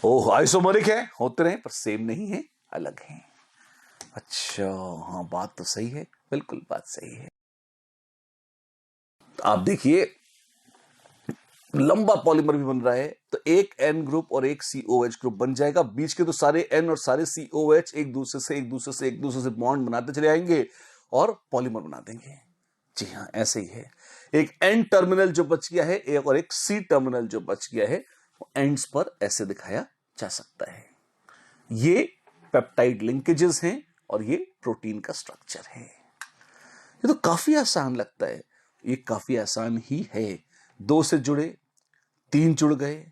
ओह, आइसोमरिक है, होते रहे पर सेम नहीं है, अलग है। अच्छा, हाँ बात तो सही है, बिल्कुल बात सही है। आप देखिए, लंबा पॉलीमर भी बन रहा है तो एक N ग्रुप और एक COH ग्रुप बन जाएगा। बीच के तो सारे N और सारे COH एक दूसरे से बॉन्ड बनाते चले आएंगे और पॉलीमर बना देंगे। जी हाँ, ऐसे ही है। एक N टर्मिनल जो बच गया है, एक और एक C टर्मिनल जो बच गया है, वो एंड्स पर ऐसे दिखाया जा सकता है। ये पेप्टाइड लिंकेजेस हैं और ये प्रोटीन का स्ट्रक्चर है। ये तो काफी आसान लगता है, ये काफी आसान ही है। दो से जुड़े, तीन जुड़ गए,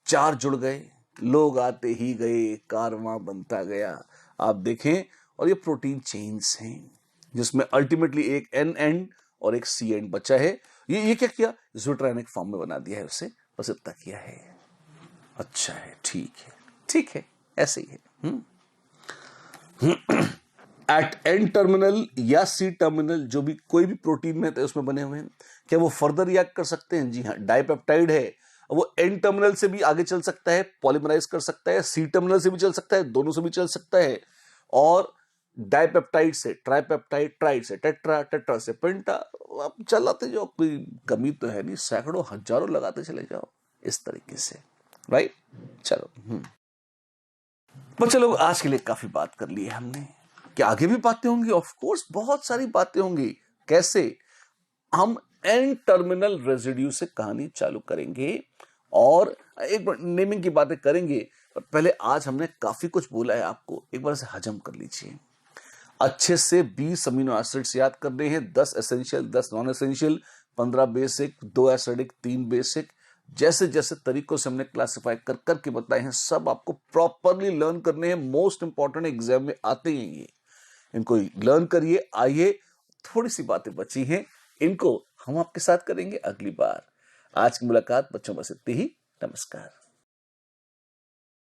चार जुड़ गए, लोग आते ही गए, कारवां बनता गया। आप देखें, और ये प्रोटीन चेन्स हैं जिसमें अल्टीमेटली एक N एंड और एक C एंड बचा है। ये क्या किया? ज्यूट्राइनिक फॉर्म में बना दिया है उसे, बस इतना किया है। अच्छा है, ठीक है, ठीक है, ऐसे ही है। एट N टर्मिनल या C टर्मिनल जो भी कोई भी प्रोटीन में उसमें बने हुए हैं, क्या वो फर्दर रिएक्ट कर सकते हैं? जी हाँ, डाइपेप्टाइड है, वो N टर्मिनल से भी आगे चल सकता है, पॉलीमराइज कर सकता है, C टर्मिनल से भी चल सकता है, दोनों से भी चल सकता है। और डाइपेप्टाइड से ट्राइपेप्टाइड, ट्राइड से टेट्रा, टेट्रा से पेंटा, अब चलाते जाओ, कोई कमी तो है नहीं, सैकड़ों हजारों लगाते चले जाओ इस तरीके से, राइट। चलो चलो आज के लिए काफी बात कर ली है हमने। क्या आगे भी बातें होंगी? ऑफ कोर्स बहुत सारी बातें होंगी। कैसे? हम एन टर्मिनल रेजिड्यू से कहानी चालू करेंगे और एक नेमिंग की बातें करेंगे, पर पहले आज हमने काफी कुछ बोला है आपको, एक बार से हजम कर लीजिए अच्छे से। 20 अमीनो एसिड्स याद करने हैं, 10 essential, 10 non essential, 15 basic, 2 acidic, 3 basic. जैसे जैसे तरीकों से हमने क्लासिफाई कर करके बताए हैं, सब आपको प्रॉपरली लर्न करने हैं। मोस्ट इंपॉर्टेंट एग्जाम में आते हैं ये, इनको लर्न करिए। आइए, थोड़ी सी बातें बची हैं, इनको हम आपके साथ करेंगे अगली बार। आज की मुलाकात बच्चों बस इतनी ही। नमस्कार।